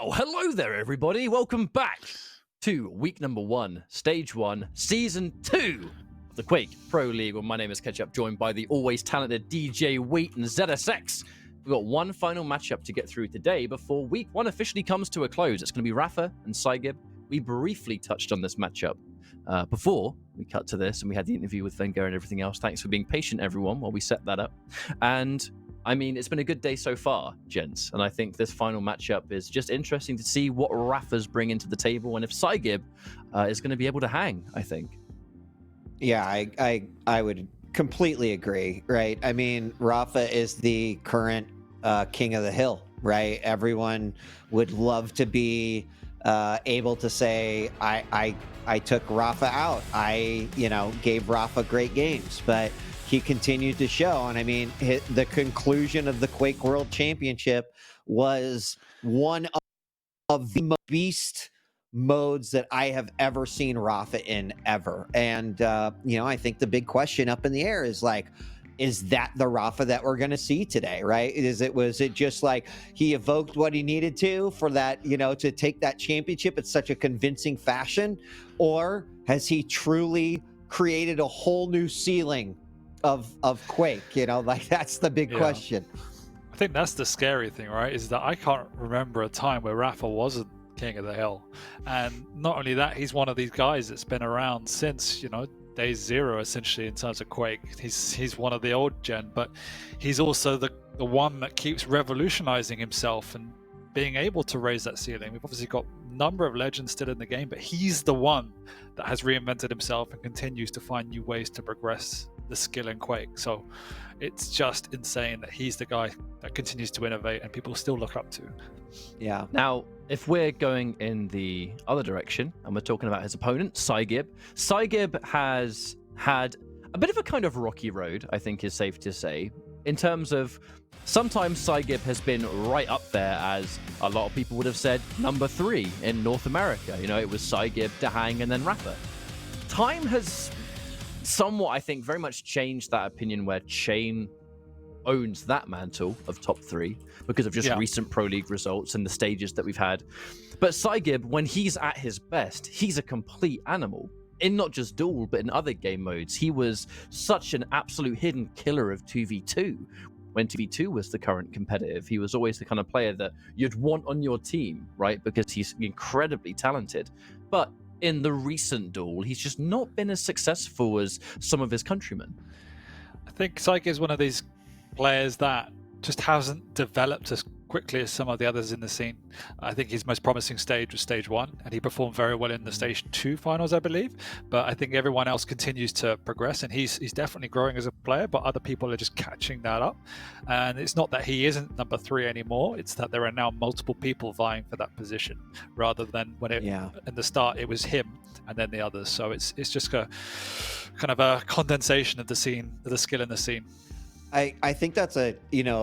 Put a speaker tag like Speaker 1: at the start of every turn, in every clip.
Speaker 1: Well, hello there, everybody. Welcome back to week number 1, stage 1, season 2 of the Quake Pro League. Well, my name is Ketchup, joined by the always talented DJ Wheat and ZSX. We've got one final matchup to get through today before week 1 officially comes to a close. It's going to be Rapha and psygib. We briefly touched on this matchup before we cut to this, and we had the interview with Wenger and everything else. Thanks for being patient, everyone, while we set that up. And I mean, it's been a good day so far, gents, and I think this final matchup is just interesting to see what Rapha's bringing to the table and if psygib is going to be able to hang, I think.
Speaker 2: Yeah, I would completely agree, right? I mean, Rapha is the current king of the hill, right? Everyone would love to be able to say, I took Rapha out. I gave Rapha great games, but he continued to show. And I mean, the conclusion of the Quake World Championship was one of the beast modes that I have ever seen Rapha in ever. And, I think the big question up in the air is like, is that the Rapha that we're going to see today, right? Was it just like he evoked what he needed to for that, to take that championship in such a convincing fashion? Or has he truly created a whole new ceiling of Quake? That's the big question.
Speaker 3: I think that's the scary thing, right? Is that I can't remember a time where Rapha wasn't king of the hill. And not only that, he's one of these guys that's been around since, day zero, essentially, in terms of Quake. He's one of the old gen, but he's also the one that keeps revolutionizing himself and being able to raise that ceiling. We've obviously got a number of legends still in the game, but he's the one that has reinvented himself and continues to find new ways to progress the skill in Quake. So it's just insane that he's the guy that continues to innovate and people still look up to.
Speaker 2: Yeah.
Speaker 1: Now, if we're going in the other direction and we're talking about his opponent, psygib has had a bit of a kind of rocky road, I think is safe to say, in terms of sometimes psygib has been right up there as a lot of people would have said number 3 in North America. It was psygib, Dahang, and then Rapha. Time has somewhat, I think, very much changed that opinion where Chain owns that mantle of top 3 because of just recent Pro League results and the stages that we've had. But psygib, when he's at his best, he's a complete animal. In not just Duel, but in other game modes. He was such an absolute hidden killer of 2v2. When 2v2 was the current competitive, he was always the kind of player that you'd want on your team, right? Because he's incredibly talented. But in the recent Duel, he's just not been as successful as some of his countrymen.
Speaker 3: I think psygib is one of these players that just hasn't developed as quickly as some of the others in the scene. I think his most promising stage was stage 1, and he performed very well in the stage 2 finals, I believe. But I think everyone else continues to progress, and he's definitely growing as a player, but other people are just catching that up. And it's not that he isn't number 3 anymore, it's that there are now multiple people vying for that position, rather than when in the start it was him and then the others. So it's just a kind of a condensation of the scene, of the skill in the scene.
Speaker 2: I think that's a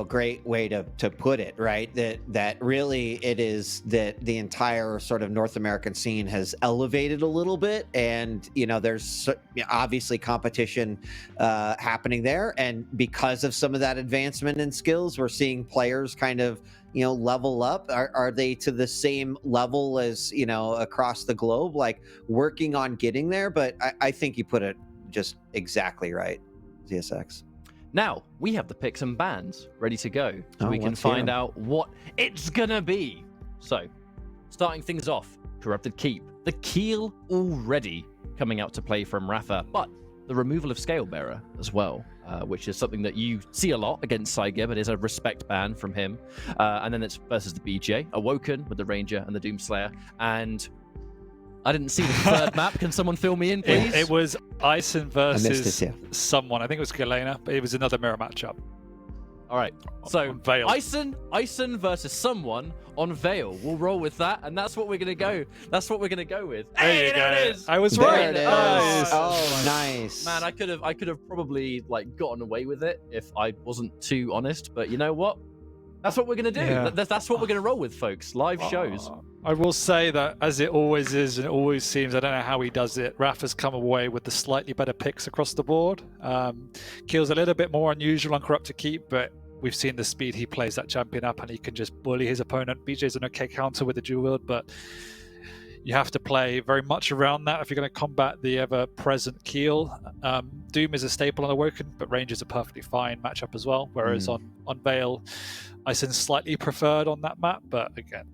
Speaker 2: great way to put it, right? That really it is that the entire sort of North American scene has elevated a little bit, and there's obviously competition happening there, and because of some of that advancement in skills, we're seeing players kind of level up. Are they to the same level as across the globe, like working on getting there? But I think you put it just exactly right, ZSX.
Speaker 1: Now, we have the picks and bans ready to go, so we can find out what it's gonna be. So, starting things off, Corrupted Keep. The Keel already coming out to play from Rapha, but the removal of Scalebearer as well, which is something that you see a lot against psygib. It is a respect ban from him. And then it's versus the BJ, Awoken with the Ranger and the Doomslayer, and I didn't see the third map. Can someone fill me in, please?
Speaker 3: It was Ison versus someone. I think it was Galena, but it was another mirror matchup.
Speaker 1: All right. So
Speaker 3: Veil.
Speaker 1: Ison versus someone on Veil. We'll roll with that, and that's what we're gonna go. That's what we're gonna go with.
Speaker 3: There you go.
Speaker 1: It is.
Speaker 3: I was
Speaker 2: there
Speaker 3: right.
Speaker 2: It is.
Speaker 1: Oh,
Speaker 2: nice.
Speaker 1: Man, I could have probably gotten away with it if I wasn't too honest. But you know what? That's what we're going to do.
Speaker 3: Yeah.
Speaker 1: That's what we're going to roll with, folks. Live shows.
Speaker 3: I will say that, as it always is and it always seems, I don't know how he does it, Rapha's come away with the slightly better picks across the board. Keel's a little bit more unusual on Corrupted Keep, but we've seen the speed he plays that champion up, and he can just bully his opponent. BJ's an okay counter with the dual wield, but you have to play very much around that if you're going to combat the ever-present Keel. Doom is a staple on Awoken, but range is a perfectly fine matchup as well, whereas on Veil, Isen's slightly preferred on that map, but again,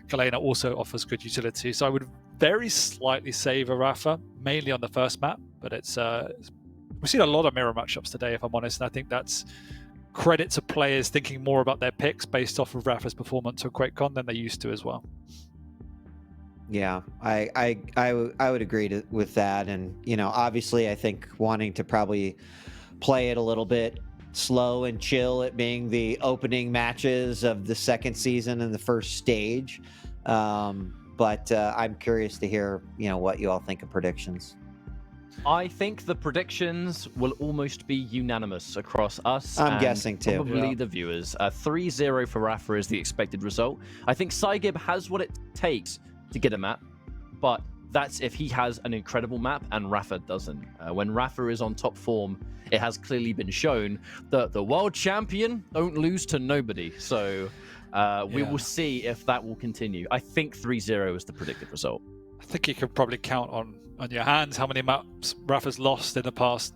Speaker 3: Galena also offers good utility, so I would very slightly save a rapha, mainly on the first map, but we've seen a lot of mirror matchups today, if I'm honest, and I think that's credit to players thinking more about their picks based off of Rapha's performance on QuakeCon than they used to as well.
Speaker 2: Yeah, I would agree with that, and obviously I think wanting to probably play it a little bit slow and chill, it being the opening matches of the second season and the first stage, but I'm curious to hear what you all think of predictions.
Speaker 1: I think the predictions will almost be unanimous across us.
Speaker 2: I'm guessing too.
Speaker 1: Probably the viewers. 3-0 for rapha is the expected result. I think psygib has what it takes to get a map, but that's if he has an incredible map and rapha doesn't. When rapha is on top form, it has clearly been shown that the world champion don't lose to nobody. So we will see if that will continue. I think 3-0 is the predicted result.
Speaker 3: I think you could probably count on your hands how many maps rapha's lost in the past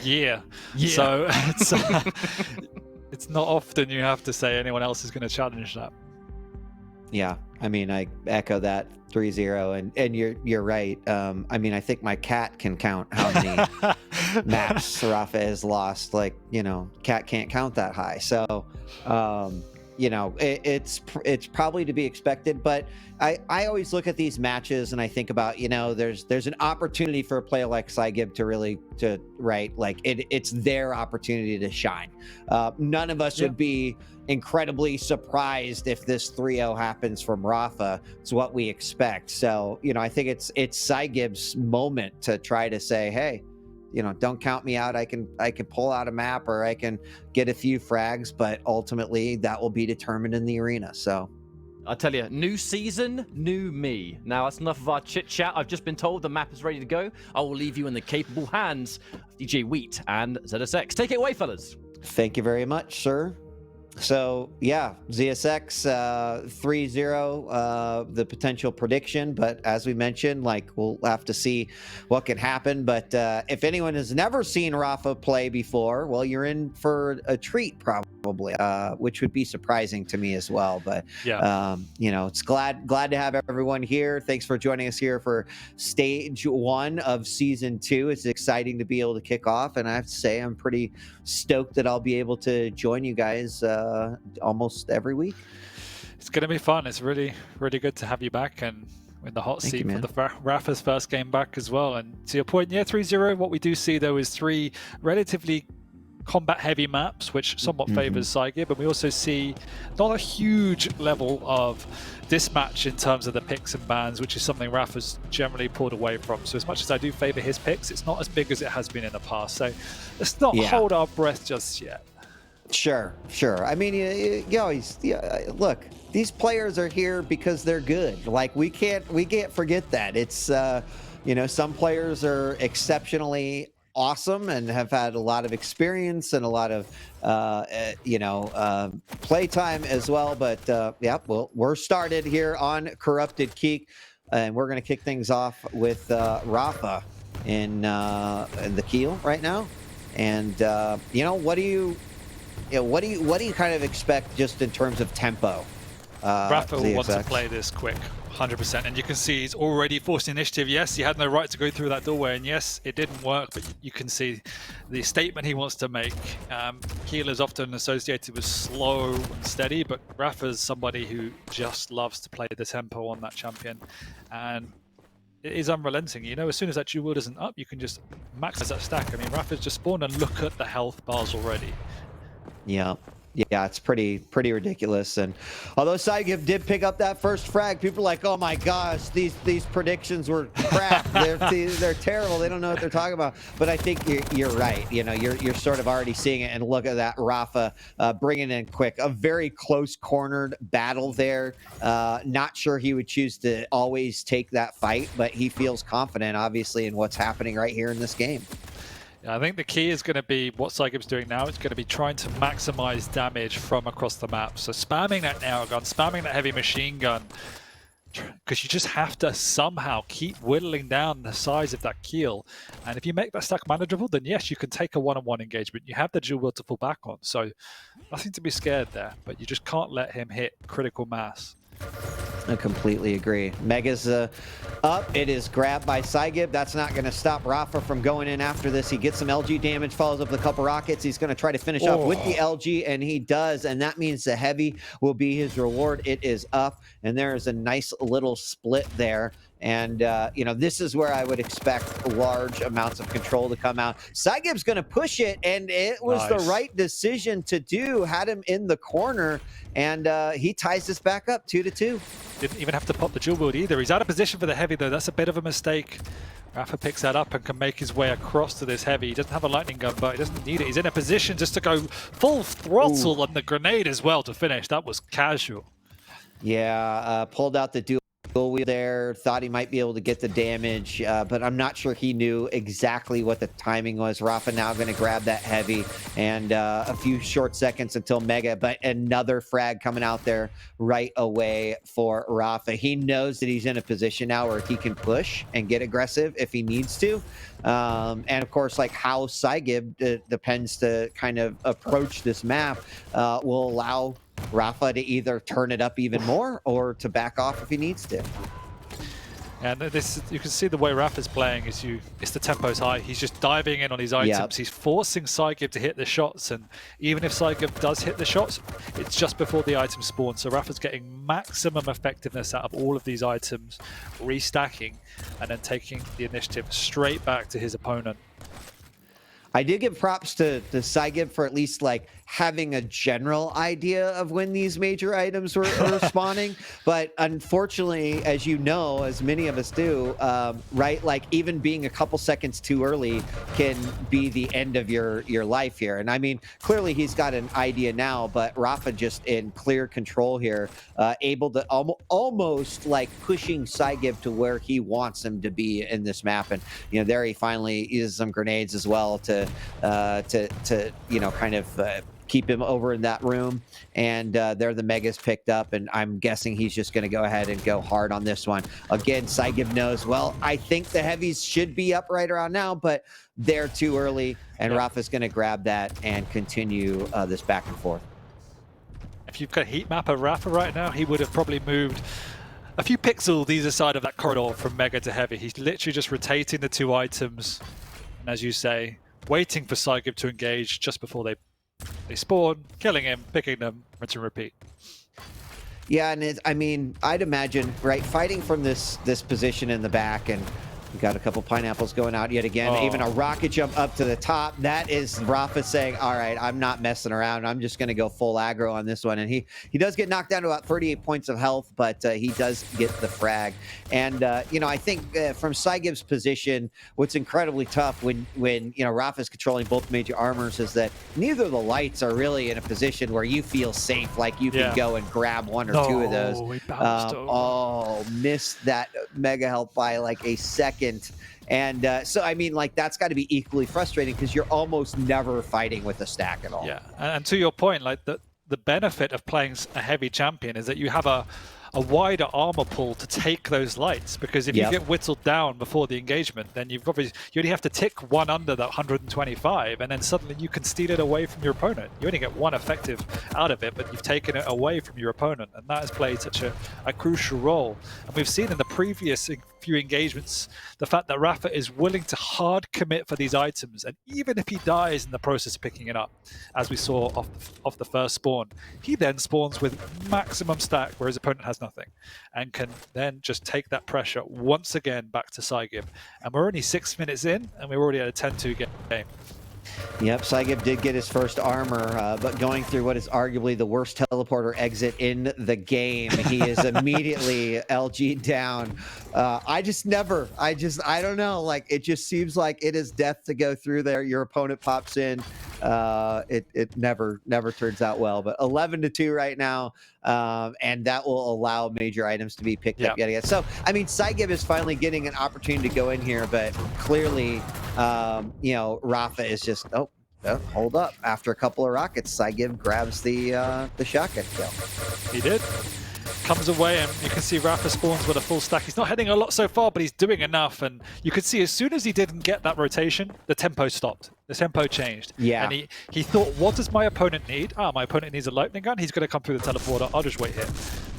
Speaker 3: year. So it's not often you have to say anyone else is going to challenge that.
Speaker 2: Yeah, I mean, I echo that 3-0, and you're right. I mean, I think my cat can count how many maps rapha has lost. Like, cat can't count that high. So, it's probably to be expected. But I always look at these matches and I think about, there's an opportunity for a player like psygib it's their opportunity to shine. None of us would be incredibly surprised if this 3-0 happens from rapha. It's what we expect. So, I think it's psygib's moment to try to say, hey, don't count me out. I can pull out a map or I can get a few frags, but ultimately that will be determined in the arena. So
Speaker 1: I tell you, new season, new me. Now that's enough of our chit chat. I've just been told the map is ready to go. I will leave you in the capable hands of DJ Wheat and ZSX. Take it away, fellas.
Speaker 2: Thank you very much, sir. So yeah, ZSX 3-0, the potential prediction, but as we mentioned, we'll have to see what can happen. But if anyone has never seen rapha play before, well, you're in for a treat probably, which would be surprising to me as well. But it's glad to have everyone here. Thanks for joining us here for stage 1 of season 2. It's exciting to be able to kick off, and I have to say I'm pretty stoked that I'll be able to join you guys almost every week.
Speaker 3: It's going to be fun. It's really, really good to have you back and in the hot seat for the rapha's first game back as well. And to your point, 3-0. What we do see though is 3 relatively combat heavy maps, which somewhat favors psygib, and we also see not a huge level of dismatch in terms of the picks and bans, which is something rapha's generally pulled away from. So as much as I do favor his picks, it's not as big as it has been in the past. So let's not hold our breath just yet. Sure.
Speaker 2: I mean, look, these players are here because they're good. We can't forget that. It's some players are exceptionally awesome and have had a lot of experience and a lot of play time as well. But we're started here on Corrupted Keek, and we're going to kick things off with rapha in the Keel right now. And what do you kind of expect just in terms of tempo?
Speaker 3: rapha will want to play this quick, 100%, and you can see he's already forced initiative. Yes, he had no right to go through that doorway, and yes, it didn't work, but you can see the statement he wants to make. Keel is often associated with slow and steady, but rapha's somebody who just loves to play the tempo on that champion, and it is unrelenting. As soon as that dual wield isn't up, you can just maximize that stack. I mean, rapha's just spawned, and look at the health bars already.
Speaker 2: Yeah, it's pretty ridiculous. And although psygib did pick up that first frag, people are like, "Oh my gosh, these predictions were crap. They're terrible. They don't know what they're talking about." But I think you're right. You're sort of already seeing it. And look at that, rapha bringing in quick. A very close cornered battle there. Not sure he would choose to always take that fight, but he feels confident, obviously, in what's happening right here in this game.
Speaker 3: Yeah, I think the key is going to be what psygib's doing now. It's going to be trying to maximize damage from across the map. So spamming that nail gun, spamming that heavy machine gun, because you just have to somehow keep whittling down the size of that keel. And if you make that stack manageable, then yes, you can take a one-on-one engagement. You have the dual wield to fall back on. So nothing to be scared there, but you just can't let him hit critical mass.
Speaker 2: I completely agree. Mega's up. It is grabbed by psygib. That's not going to stop Rapha from going in after this. He gets some LG damage, follows up with a couple rockets. He's going to try to finish off with the LG, and he does. And that means the heavy will be his reward. It is up, and there is a nice little split there. And, you know, this is where I would expect large amounts of control to come out. psygib's going to push it, and it was the right decision to do. Had him in the corner, and he ties this back up 2-2.
Speaker 3: Didn't even have to pop the dual wield either. He's out of position for the heavy, though. That's a bit of a mistake. Rapha picks that up and can make his way across to this heavy. He doesn't have a lightning gun, but he doesn't need it. He's in a position just to go full throttle on the grenade as well to finish. That was casual.
Speaker 2: Yeah, pulled out the dual wheel there, thought he might be able to get the damage, but I'm not sure he knew exactly what the timing was. Rapha now going to grab that heavy, and a few short seconds until Mega, but another frag coming out there right away for Rapha. He knows that he's in a position now where he can push and get aggressive if he needs to. And of course, like how psygib depends to kind of approach this map will allow Rapha to either turn it up even more or to back off if he needs to.
Speaker 3: And this, you can see the way Rapha's playing is the tempo's high. He's just diving in on his items. Yep. He's forcing psygib to hit the shots, and even if psygib does hit the shots, it's just before the item spawn. So Rapha's getting maximum effectiveness out of all of these items, restacking, and then taking the initiative straight back to his opponent.
Speaker 2: I did give props to psygib for at least like having a general idea of when these major items were spawning, but unfortunately, as you know, as many of us do, right, like even being a couple seconds too early can be the end of your life here. And I mean, clearly he's got an idea now, but Rapha just in clear control here, able to almost like pushing psygib to where he wants him to be in this map. And you know, there he finally uses some grenades as well to you know, kind of keep him over in that room. And there the Mega's picked up, and I'm guessing he's just going to go ahead and go hard on this one. Again, psygib knows, well, I think the heavies should be up right around now, but they're too early, and Rapha's going to grab that and continue this back and forth.
Speaker 3: If you've got a heat map of Rapha right now, he would have probably moved a few pixels either side of that corridor from Mega to heavy. He's literally just rotating the two items, and as you say, waiting for psygib to engage just before they spawn, killing him, picking them, rinse and repeat.
Speaker 2: Yeah, and I mean, I'd imagine, right, fighting from this position in the back, and we got a couple pineapples going out yet again. Even a rocket jump up to the top. That is Rapha saying, all right, I'm not messing around. I'm just going to go full aggro on this one. And he does get knocked down to about 38 points of health, but he does get the frag. And, you know, I think from psygib's position, what's incredibly tough when you know, Rapha's controlling both major armors is that neither of the lights are really in a position where you feel safe, like you can go and grab one or two of those. Missed that Mega health by like a second. And so, I mean, like, that's got to be equally frustrating because you're almost never fighting with a stack at all.
Speaker 3: Yeah, and to your point, like, the benefit of playing a heavy champion is that you have a wider armor pool to take those lights, because if you get whittled down before the engagement, then you only have to tick one under that 125, and then suddenly you can steal it away from your opponent. You only get one effective out of it, but you've taken it away from your opponent, and that has played such a crucial role. And we've seen in the previous few engagements the fact that Rapha is willing to hard commit for these items, and even if he dies in the process of picking it up, as we saw off the first spawn, he then spawns with maximum stack where his opponent has nothing, and can then just take that pressure once again back to psygib. And we're only 6 minutes in, and we're already at a 10-2 game.
Speaker 2: Yep, psygib did get his first armor, but going through what is arguably the worst teleporter exit in the game, he is immediately LG down. I don't know, like, it just seems like it is death to go through there. Your opponent pops in. It never turns out well, but 11-2 right now, and that will allow major items to be picked up yet again. So, I mean, psygib is finally getting an opportunity to go in here, but clearly you know, Rapha is just, hold up. After a couple of rockets, psygib grabs the shotgun kill.
Speaker 3: He did. Comes away, and you can see Rapha spawns with a full stack. He's not hitting a lot so far, but he's doing enough. And you could see as soon as he didn't get that rotation, the tempo stopped. The tempo changed.
Speaker 2: Yeah.
Speaker 3: And he thought, what does my opponent need? My opponent needs a lightning gun. He's going to come through the teleporter. I'll just wait here.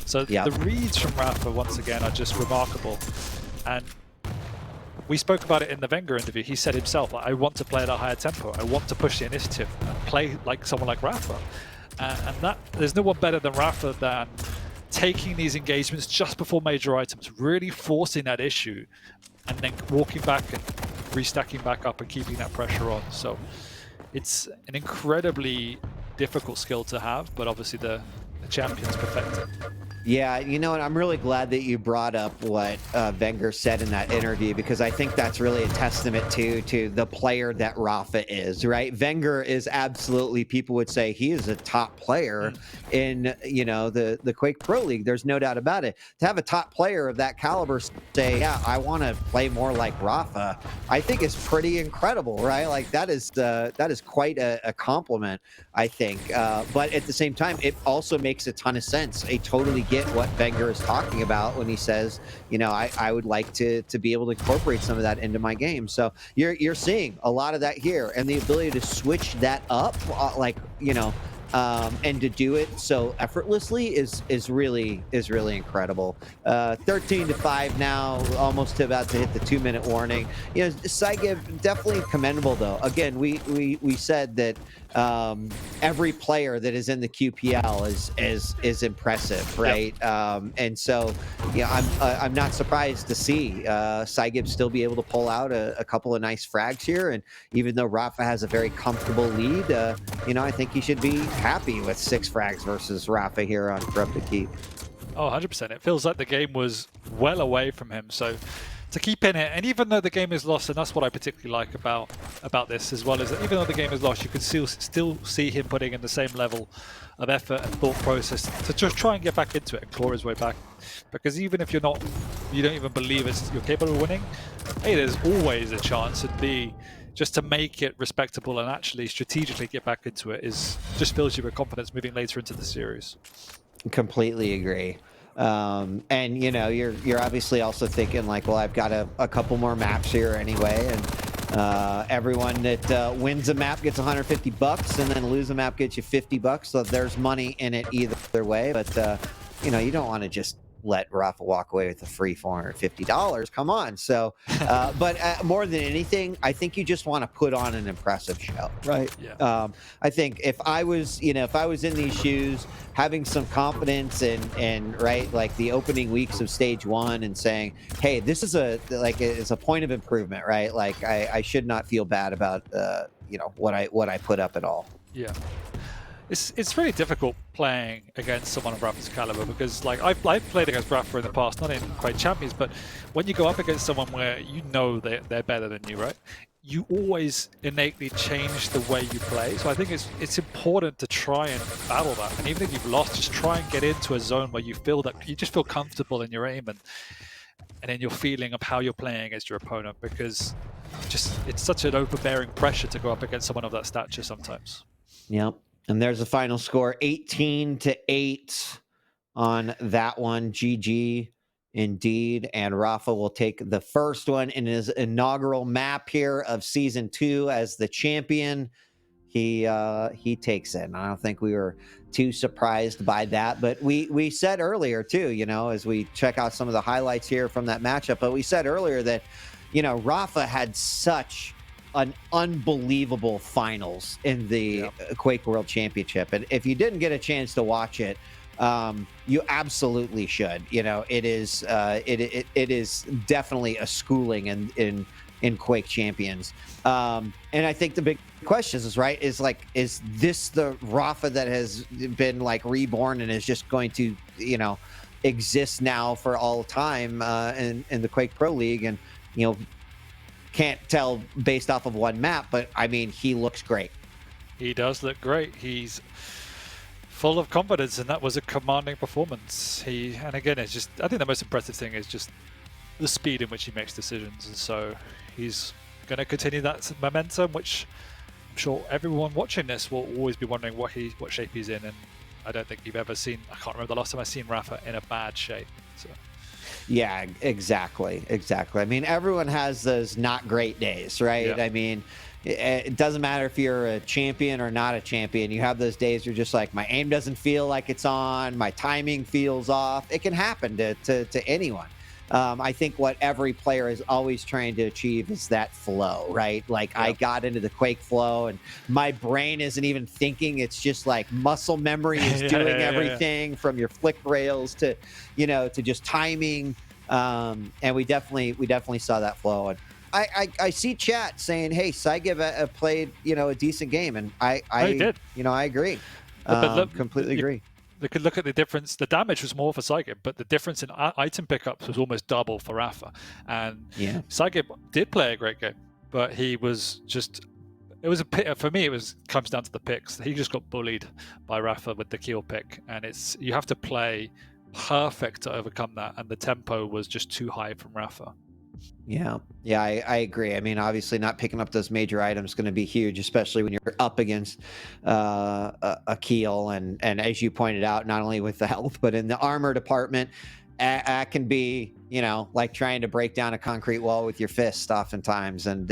Speaker 3: So the reads from Rapha, once again, are just remarkable. And we spoke about it in the Wenger interview. He said himself, I want to play at a higher tempo. I want to push the initiative and play like someone like Rapha. And that there's no one better than Rapha than taking these engagements just before major items, really forcing that issue, and then walking back and restacking back up and keeping that pressure on. So it's an incredibly difficult skill to have, but obviously the champions perfect it.
Speaker 2: Yeah, you know, and I'm really glad that you brought up what Wenger said in that interview, because I think that's really a testament to the player that Rapha is, right? Wenger is absolutely, people would say he is a top player in, you know, the Quake Pro League. There's no doubt about it. To have a top player of that caliber say, yeah, I want to play more like Rapha, I think is pretty incredible, right? Like that is quite a compliment, I think. But at the same time, it also makes a ton of sense. I totally get what Wenger is talking about when he says, you know, I would like to be able to incorporate some of that into my game. So you're seeing a lot of that here, and the ability to switch that up, like, you know, and to do it so effortlessly is really incredible. 13-5 now, almost about to hit the 2-minute warning. You know, psygib definitely commendable though. Again, we said that every player that is in the QPL is impressive, right? Yep. And so, yeah, I'm not surprised to see psygib still be able to pull out a couple of nice frags here. And even though Rapha has a very comfortable lead, you know, I think he should be happy with 6 frags versus Rapha here on Corrupted Keep.
Speaker 3: Oh, 100%. It feels like the game was well away from him. So to keep in it, and even though the game is lost, and that's what I particularly like about this as well, is that even though the game is lost, you can still see him putting in the same level of effort and thought process to just try and get back into it and claw his way back. Because even if you don't even believe you're capable of winning, A, there's always a chance, and B, just to make it respectable and actually strategically get back into it just fills you with confidence moving later into the series.
Speaker 2: Completely agree. And you know, you're obviously also thinking like, well, I've got a couple more maps here anyway, and everyone that wins a map gets $150, and then lose a map gets you $50. So there's money in it either way. But you know, you don't want to just let Rapha walk away with a free $450. Come on. So, but more than anything, I think you just want to put on an impressive show, right?
Speaker 3: Yeah.
Speaker 2: I think if I was in these shoes, having some confidence and right, like the opening weeks of stage 1 and saying, hey, this is it's a point of improvement, right? Like I should not feel bad about, you know, what I put up at all.
Speaker 3: Yeah. It's really difficult playing against someone of Rapha's caliber, because like I've played against Rapha in the past, not in Quake Champions, but when you go up against someone where you know they're better than you, right? You always innately change the way you play. So I think it's important to try and battle that. And even if you've lost, just try and get into a zone where you feel that you just feel comfortable in your aim and in your feeling of how you're playing against your opponent, because it's such an overbearing pressure to go up against someone of that stature sometimes.
Speaker 2: Yep. And there's the final score, 18-8 on that one. GG indeed. And Rapha will take the first one in his inaugural map here of Season 2 as the champion. He takes it. And I don't think we were too surprised by that. But we said earlier, too, you know, as we check out some of the highlights here from that matchup, but we said earlier that, you know, Rapha had such an unbelievable finals in the Quake World Championship, and if you didn't get a chance to watch it, you absolutely should. You know, it is definitely a schooling in Quake Champions. And I think the big question is this the Rapha that has been like reborn and is just going to, you know, exist now for all time in the Quake Pro League? And, you know, can't tell based off of one map, but I mean, he looks great.
Speaker 3: He does look great. He's full of confidence, and that was a commanding performance. And again, it's just, I think the most impressive thing is just the speed in which he makes decisions. And so he's going to continue that momentum, which I'm sure everyone watching this will always be wondering what shape he's in. And I don't think you've ever seen, I can't remember the last time I've seen Rapha in a bad shape. So.
Speaker 2: Yeah, exactly. I mean, everyone has those not great days, right?
Speaker 3: Yeah.
Speaker 2: I mean, it doesn't matter if you're a champion or not a champion. You have those days you're just like, my aim doesn't feel like it's on, my timing feels off. It can happen to anyone. I think what every player is always trying to achieve is that flow, right? Like I got into the Quake flow and my brain isn't even thinking. It's just like muscle memory is doing everything from your flick rails to, to just timing. And we definitely saw that flow. And I see chat saying, hey, psygib played, a decent game. And I
Speaker 3: did.
Speaker 2: I agree. Completely agree.
Speaker 3: They could look at the difference. The damage was more for psygib, but the difference in item pickups was almost double for Rapha. And psygib did play a great game, but he was just. It was for me. Comes down to the picks. He just got bullied by Rapha with the kill pick, and you have to play perfect to overcome that. And the tempo was just too high from Rapha.
Speaker 2: Yeah, I agree. I mean, obviously, not picking up those major items is going to be huge, especially when you're up against a keel. And as you pointed out, not only with the health, but in the armor department, that can be, like trying to break down a concrete wall with your fist oftentimes. And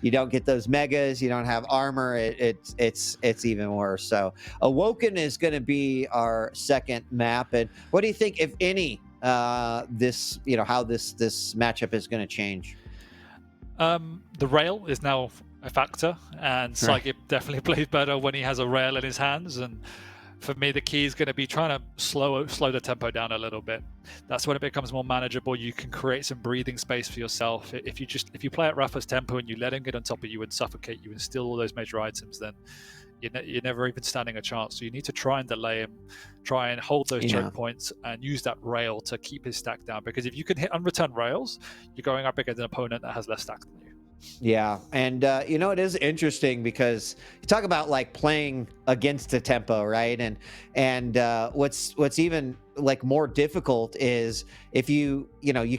Speaker 2: you don't get those megas, you don't have armor. It's even worse. So Awoken is going to be our second map. And what do you think, if any, how this matchup is going to change?
Speaker 3: The rail is now a factor, and psygib definitely plays better when he has a rail in his hands. And for me, the key is going to be trying to slow the tempo down a little bit. That's when it becomes more manageable. You can create some breathing space for yourself. If you play at Rapha's tempo and you let him get on top of you and suffocate you and steal all those major items, then you're never even standing a chance. So you need to try and delay him, try and hold those choke points, and use that rail to keep his stack down. Because if you can hit unreturned rails, you're going up against an opponent that has less stack than you.
Speaker 2: Yeah, and it is interesting because you talk about like playing against the tempo, right? And what's even like more difficult is if you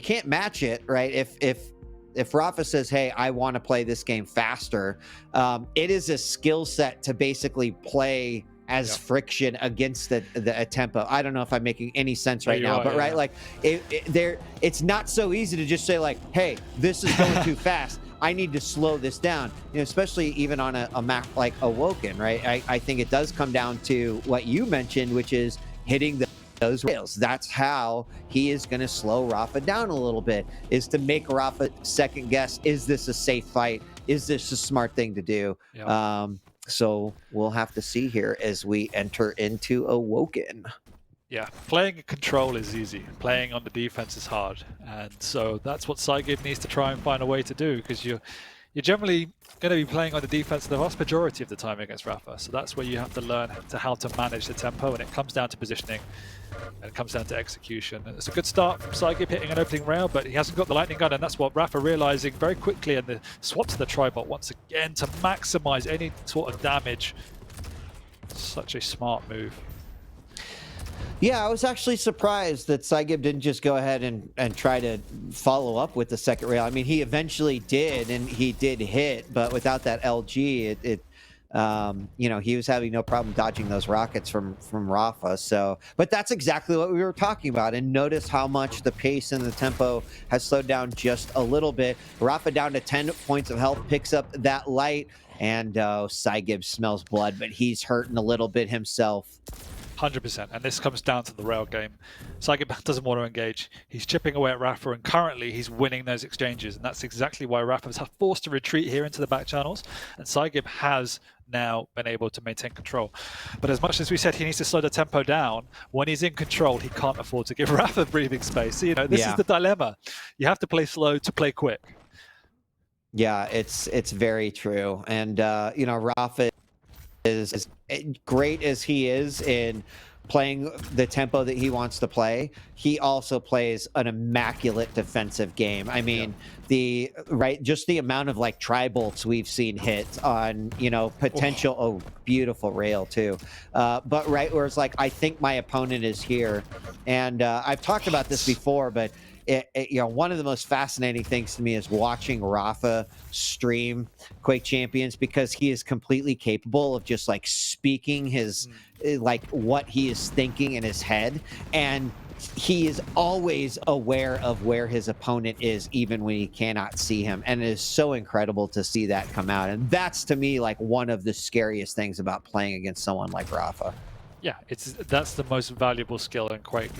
Speaker 2: can't match it, right? If Rapha says, hey, I want to play this game faster, it is a skill set to basically play as friction against the tempo. I don't know if I'm making any sense right now, but right, like it's not so easy to just say like, hey, this is going too fast. I need to slow this down, especially even on a map like Awoken, right? I think it does come down to what you mentioned, which is hitting those rails. That's how he is going to slow Rapha down a little bit, is to make Rapha second guess, is this a safe fight? Is this a smart thing to do? So we'll have to see here as we enter into Awoken.
Speaker 3: Yeah, playing control is easy. Playing on the defense is hard. And so that's what psygib needs to try and find a way to do, because you're generally going to be playing on the defense the vast majority of the time against Rapha. So that's where you have to learn how to manage the tempo, and it comes down to positioning, and it comes down to execution. And it's a good start from psygib hitting an opening rail, but he hasn't got the lightning gun, and that's what Rapha realizing very quickly, and the swap to the tribot once again to maximize any sort of damage. Such a smart move.
Speaker 2: Yeah, I was actually surprised that psygib didn't just go ahead and try to follow up with the second rail. I mean, he eventually did, and he did hit, but without that LG, he was having no problem dodging those rockets from Rapha. So, but that's exactly what we were talking about. And notice how much the pace and the tempo has slowed down just a little bit. Rapha down to 10 points of health, picks up that light, and psygib smells blood, but he's hurting a little bit himself.
Speaker 3: 100%, and this comes down to the rail game. psygib doesn't want to engage. He's chipping away at Rapha, and currently he's winning those exchanges, and that's exactly why Rapha's forced to retreat here into the back channels, and psygib has now been able to maintain control. But as much as we said he needs to slow the tempo down, when he's in control, he can't afford to give Rapha breathing space. So, this is the dilemma. You have to play slow to play quick.
Speaker 2: Yeah, it's very true. And, Rapha is as great as he is in playing the tempo that he wants to play, he also plays an immaculate defensive game. I mean, just the amount of like tri-bolts we've seen hit on, potential, beautiful rail too. But where it's like, I think my opponent is here. And I've talked about this before, but one of the most fascinating things to me is watching Rapha stream Quake Champions, because he is completely capable of just like speaking his like what he is thinking in his head, and he is always aware of where his opponent is, even when he cannot see him. And it is so incredible to see that come out. And that's, to me, like one of the scariest things about playing against someone like Rapha.
Speaker 3: Yeah, that's the most valuable skill in Quake.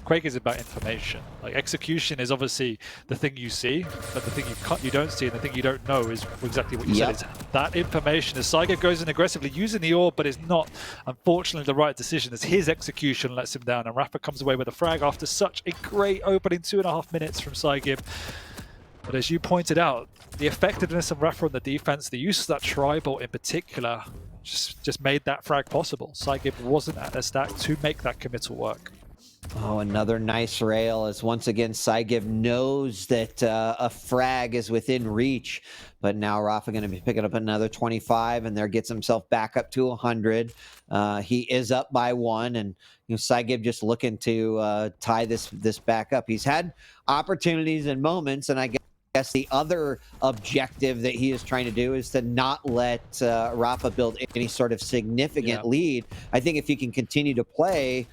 Speaker 3: Quake is about information. Like execution is obviously the thing you see, but the thing you don't see and the thing you don't know is exactly what you said. It's that information. As psygib goes in aggressively using the orb, but it's not, unfortunately, the right decision. As his execution lets him down, and rapha comes away with a frag after such a great opening 2.5 minutes from psygib. But as you pointed out, the effectiveness of rapha on the defense, the use of that tribal in particular, just made that frag possible. psygib wasn't at their stack to make that committal work.
Speaker 2: Oh, another nice rail, as once again psygib knows that a frag is within reach. But now Rapha going to be picking up another 25, and there gets himself back up to 100. He is up by 1, and psygib just looking to tie this back up. He's had opportunities and moments, and I guess the other objective that he is trying to do is to not let Rapha build any sort of significant lead. I think if he can continue to play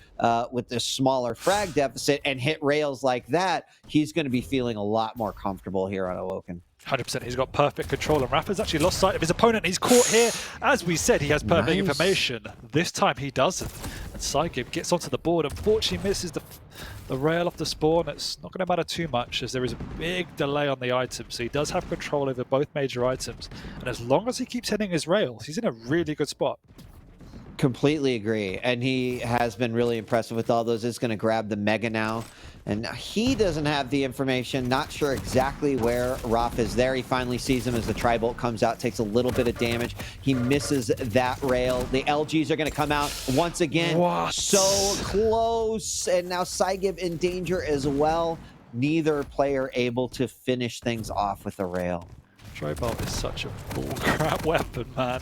Speaker 2: with this smaller frag deficit and hit rails like that, he's going to be feeling a lot more comfortable here on Awoken.
Speaker 3: 100%. He's got perfect control, and rapha's actually lost sight of his opponent. He's caught here. As we said, he has perfect information. This time he doesn't. And psygib gets onto the board. Unfortunately, misses the rail off the spawn. It's not going to matter too much, as there is a big delay on the items. So he does have control over both major items. And as long as he keeps hitting his rails, he's in a really good spot.
Speaker 2: Completely agree. And he has been really impressive with all those. Is going to grab the Mega now. And he doesn't have the information, not sure exactly where Rapha is there. He finally sees him as the Tri-Bolt comes out, takes a little bit of damage. He misses that rail. The LGs are going to come out once again.
Speaker 3: What?
Speaker 2: So close. And now psygib in danger as well. Neither player able to finish things off with a rail.
Speaker 3: Tri-Bolt is such a bullcrap weapon, man.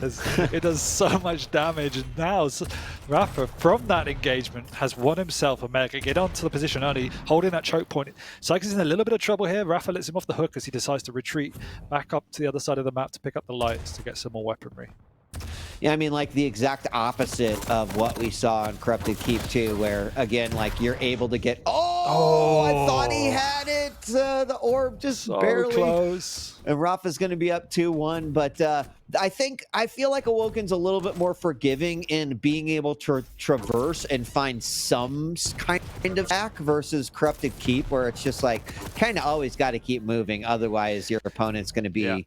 Speaker 3: It does so much damage, and now rapha, from that engagement, has won himself a mega. Get onto the position early, holding that choke point. psygib's in a little bit of trouble here. Rapha lets him off the hook as he decides to retreat back up to the other side of the map to pick up the lights to get some more weaponry.
Speaker 2: Yeah, I mean, like the exact opposite of what we saw in Corrupted Keep 2, where, again, like you're able to get... Oh, I thought he had it! The orb just
Speaker 3: so
Speaker 2: barely...
Speaker 3: close.
Speaker 2: And Rapha's going to be up 2-1, but I feel like Awoken's a little bit more forgiving in being able to traverse and find some kind of back versus Corrupted Keep, where it's just like, kind of always got to keep moving, otherwise your opponent's going to be,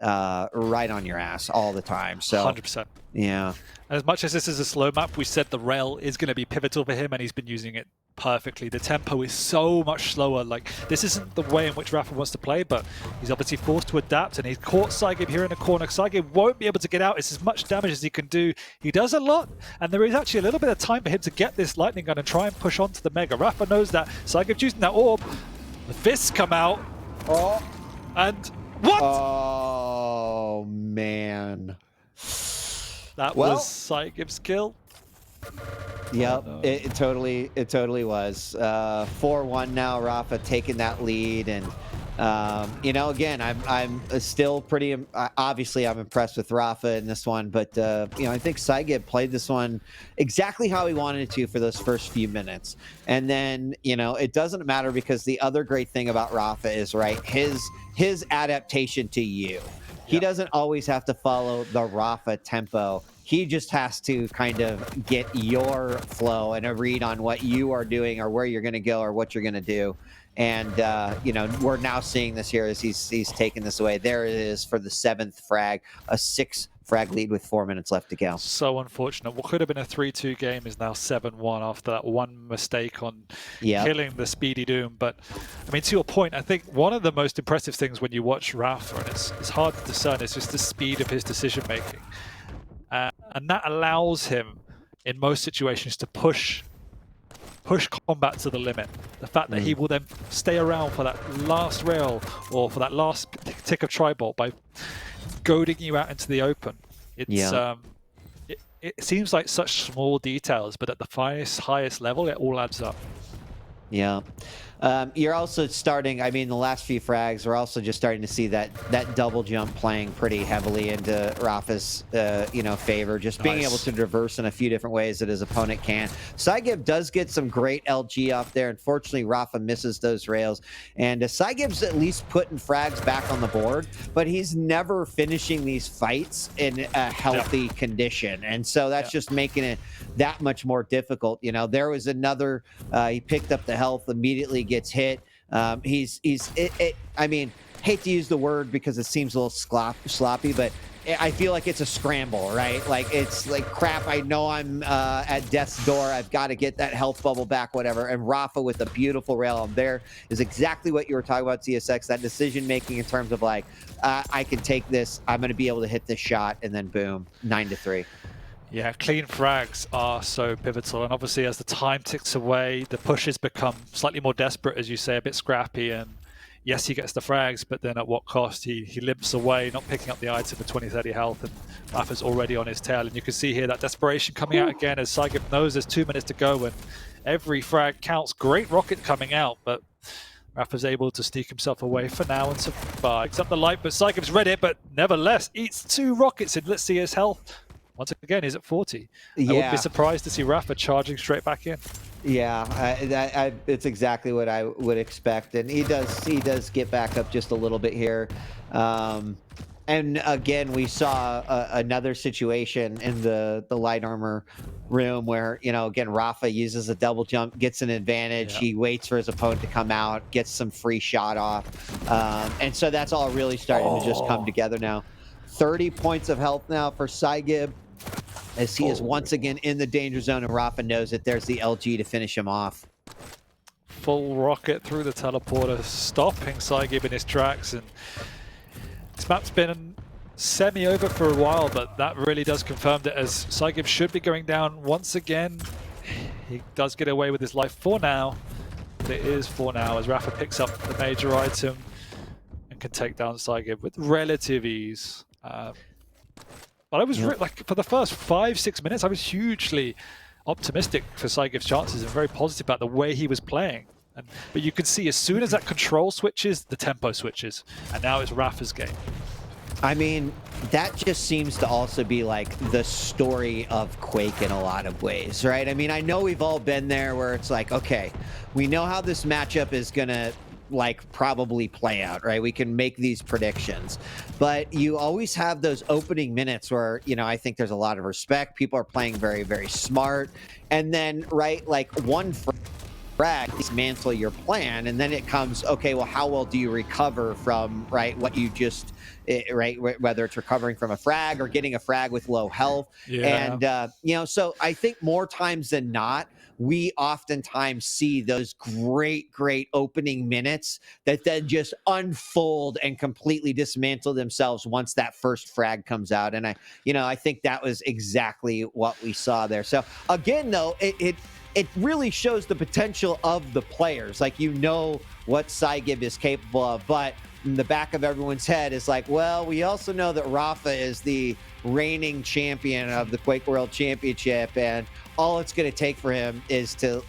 Speaker 2: right on your ass all the time. So
Speaker 3: 100%.
Speaker 2: Yeah.
Speaker 3: As much as this is a slow map, we said the rail is going to be pivotal for him, and he's been using it perfectly. The tempo is so much slower. Like, this isn't the way in which rapha wants to play, but he's obviously forced to adapt, and he's caught psygib here in the corner. psygib won't be able to get out. It's as much damage as he can do. He does a lot, and there is actually a little bit of time for him to get this lightning gun and try and push onto the mega. rapha knows that. psygib's using that orb. The fists come out. And what?
Speaker 2: Oh, man.
Speaker 3: That was psygib's kill.
Speaker 2: Yep, oh, no. it totally was. 4-1 now. Rapha taking that lead, and again, I'm still pretty. Obviously, I'm impressed with Rapha in this one, but I think psygib played this one exactly how he wanted it to for those first few minutes, and then it doesn't matter, because the other great thing about Rapha is his adaptation to you. He doesn't always have to follow the Rapha tempo. He just has to kind of get your flow and a read on what you are doing or where you're going to go or what you're going to do. And, we're now seeing this here as he's taking this away. There it is for the 7th frag, a 6 frag lead with 4 minutes left to go.
Speaker 3: So unfortunate. What could have been a 3-2 game is now 7-1 after that one mistake on killing the Speedy Doom. But, I mean, to your point, I think one of the most impressive things when you watch Rapha, and it's hard to discern, is just the speed of his decision-making. And that allows him, in most situations, to push combat to the limit. The fact that he will then stay around for that last rail or for that last tick of Tri-Bolt by goading you out into the open. It's it seems like such small details, but at the highest level, it all adds up.
Speaker 2: Yeah. You're also starting, I mean, the last few frags, we're also just starting to see that double jump playing pretty heavily into Rapha's, favor, just being able to traverse in a few different ways that his opponent can. psygib does get some great LG off there. Unfortunately, Rapha misses those rails. And psygib's at least putting frags back on the board, but he's never finishing these fights in a healthy condition. And so that's just making it that much more difficult. There was another, he picked up the health, immediately gets hit. I mean, hate to use the word because it seems a little sloppy, but I feel like it's a scramble, right? Like, it's like, crap, I know I'm at death's door. I've got to get that health bubble back, whatever. And Rapha with a beautiful rail on there is exactly what you were talking about, CSX, that decision-making in terms of, like, I can take this, I'm going to be able to hit this shot, and then boom, 9-3.
Speaker 3: Yeah, clean frags are so pivotal, and obviously as the time ticks away, the pushes become slightly more desperate, as you say, a bit scrappy, and yes, he gets the frags, but then at what cost? He limps away, not picking up the item for 20-30 health, and Rapha's already on his tail, and you can see here that desperation coming out again as psygib knows there's 2 minutes to go, and every frag counts. Great rocket coming out, but Rapha's able to sneak himself away for now and survive. Picks up the light, but psygib's read it, but nevertheless eats 2 rockets, and let's see his health. Once again, he's at 40. I wouldn't be surprised to see Rapha charging straight back in.
Speaker 2: Yeah, it's exactly what I would expect, and he does get back up just a little bit here. And again, we saw another situation in the light armor room where, again, Rapha uses a double jump, gets an advantage. He waits for his opponent to come out, gets some free shot off, and so that's all really starting to just come together now. 30 points of health now for psygib, as he is once again in the danger zone, and Rapha knows that there's the LG to finish him off.
Speaker 3: Full rocket through the teleporter, stopping psygib in his tracks, and this map's been semi-over for a while, but that really does confirm that as psygib should be going down once again. He does get away with his life for now, but it is for now as Rapha picks up the major item and can take down psygib with relative ease. But I was like, for the first 5-6 minutes, I was hugely optimistic for psygib's chances and very positive about the way he was playing. But you can see as soon as that control switches, the tempo switches, and now it's Rapha's game.
Speaker 2: I mean, that just seems to also be like the story of Quake in a lot of ways, right? I mean, I know we've all been there where it's like, okay, we know how this matchup is gonna probably play out, right? We can make these predictions, but you always have those opening minutes where, I think there's a lot of respect. People are playing very, very smart. And then, right, like one frag, dismantle your plan. And then it comes, okay, well, how well do you recover from, right, what you just, right, whether it's recovering from a frag or getting a frag with low health. And, so I think more times than not, we oftentimes see those great opening minutes that then just unfold and completely dismantle themselves once that first frag comes out. And I think that was exactly what we saw there. So again, though, it really shows the potential of the players. Like, what psygib is capable of, but in the back of everyone's head is like, well, we also know that Rapha is the reigning champion of the Quake World Championship, and all it's going to take for him is to,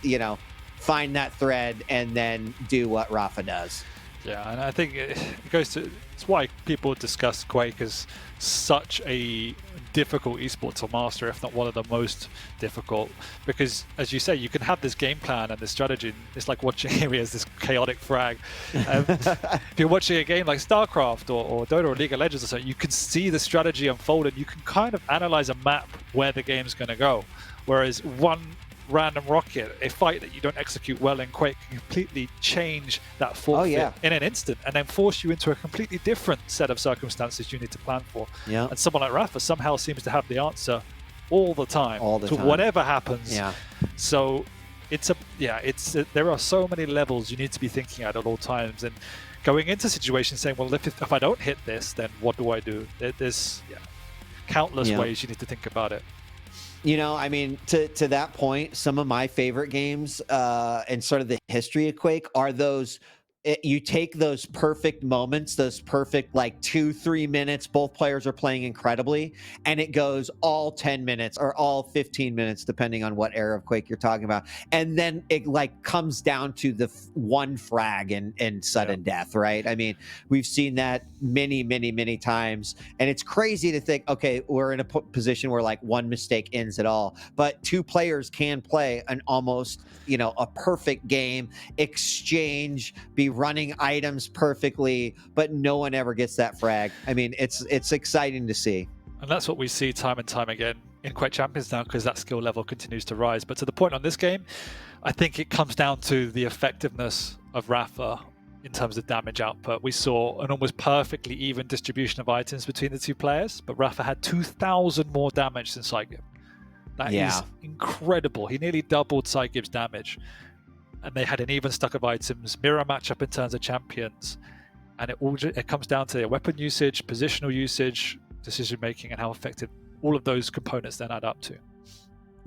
Speaker 2: find that thread and then do what Rapha does.
Speaker 3: Yeah, and I think it goes to, it's why people discuss Quake as such a difficult esport to master, if not one of the most difficult, because as you say, you can have this game plan and this strategy. It's like watching here as this chaotic frag. If you're watching a game like StarCraft or Dota or League of Legends or something, you can see the strategy unfold and you can kind of analyze a map where the game's going to go. Whereas one random rocket, a fight that you don't execute well in Quake, can completely change that forfeit in an instant and then force you into a completely different set of circumstances you need to plan for. And someone like Rapha somehow seems to have the answer all the time to whatever happens. So there are so many levels you need to be thinking at all times, and going into situations saying, well, if I don't hit this, then what do I do? There's countless ways you need to think about it.
Speaker 2: I mean, to that point, some of my favorite games and sort of the history of Quake are those you take those perfect moments, those perfect like 2-3 minutes, both players are playing incredibly, and it goes all 10 minutes or all 15 minutes, depending on what era of Quake you're talking about. And then it like comes down to the one frag and sudden death, right? I mean, we've seen that many, many, many times. And it's crazy to think, okay, we're in a position where like one mistake ends it all. But two players can play an almost, a perfect game, exchange, be running items perfectly, but no one ever gets that frag. I mean, it's exciting to see.
Speaker 3: And that's what we see time and time again in Quake Champions now, because that skill level continues to rise. But to the point on this game, I think it comes down to the effectiveness of Rapha in terms of damage output. We saw an almost perfectly even distribution of items between the two players, but Rapha had 2,000 more damage than psygib. That is incredible. He nearly doubled psygib's damage. And they had an even stack of items, mirror matchup in terms of champions, and it comes down to their weapon usage, positional usage, decision making, and how effective all of those components then add up to.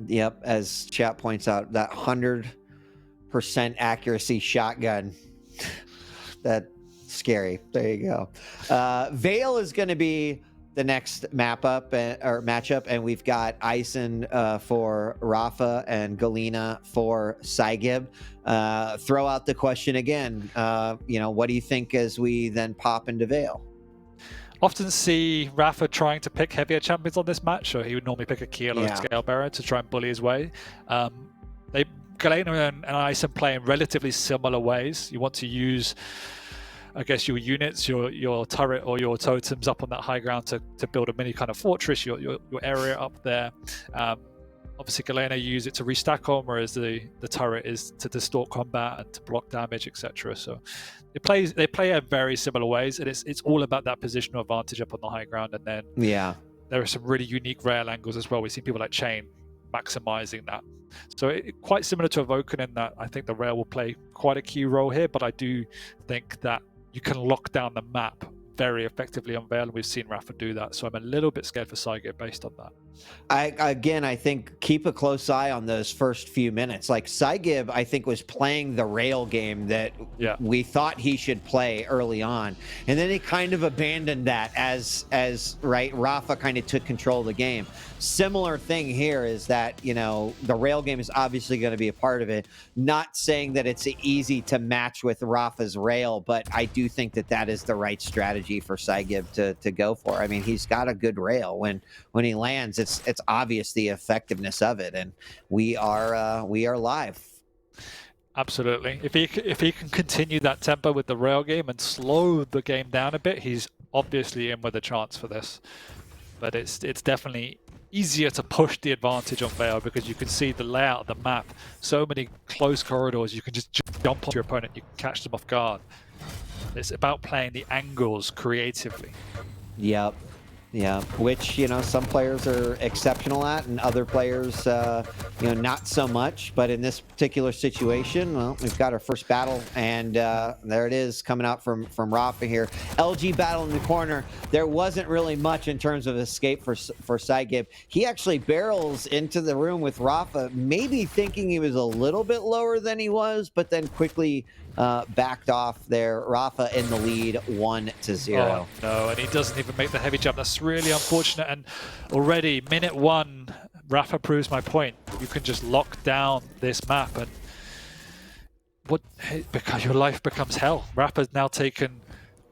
Speaker 2: Yep, as chat points out, that 100% accuracy shotgun, that's scary. There you go. Vale is going to be the next matchup, and we've got Ison for Rapha and Galena for psygib. Throw out the question again. What do you think as we then pop into Vale?
Speaker 3: Often see Rapha trying to pick heavier champions on this match, or he would normally pick a Keel or a Scalebearer to try and bully his way. Galena and Ison play in relatively similar ways. You want to use, I guess, your units, your turret or your totems up on that high ground to build a mini kind of fortress, your area up there. Obviously, Galena use it to restack on, whereas the turret is to distort combat and to block damage, etc. So they play in very similar ways, and it's all about that positional advantage up on the high ground. And then there are some really unique rail angles as well. We see people like Chain maximizing that. So quite similar to Evoken in that I think the rail will play quite a key role here, but I do think that you can lock down the map very effectively on Vale, and we've seen Rapha do that. So I'm a little bit scared for psygib based on that.
Speaker 2: I think keep a close eye on those first few minutes. Like psygib, I think, was playing the rail game that we thought he should play early on, and then he kind of abandoned that as Rapha kind of took control of the game. Similar thing here is that the rail game is obviously going to be a part of it. Not saying that it's easy to match with Rapha's rail, but I do think that is the right strategy for psygib to go for. I mean, he's got a good rail. When he lands, it's obvious the effectiveness of it, and we are live.
Speaker 3: Absolutely. If he can continue that tempo with the rail game and slow the game down a bit, he's obviously in with a chance for this. But it's definitely easier to push the advantage on Vale because you can see the layout of the map. So many close corridors, you can just jump onto your opponent, you can catch them off guard. It's about playing the angles creatively.
Speaker 2: Yep. Yeah, which, some players are exceptional at and other players, not so much. But in this particular situation, well, we've got our first battle, and there it is coming out from Rapha here. LG battle in the corner. There wasn't really much in terms of escape for psygib. He actually barrels into the room with Rapha, maybe thinking he was a little bit lower than he was, but then quickly backed off there. Rapha in the lead, 1-0.
Speaker 3: Oh, no, and he doesn't even make the heavy jump. That's really unfortunate. And already, minute 1, Rapha proves my point. You can just lock down this map, and because your life becomes hell. Rapha's now taken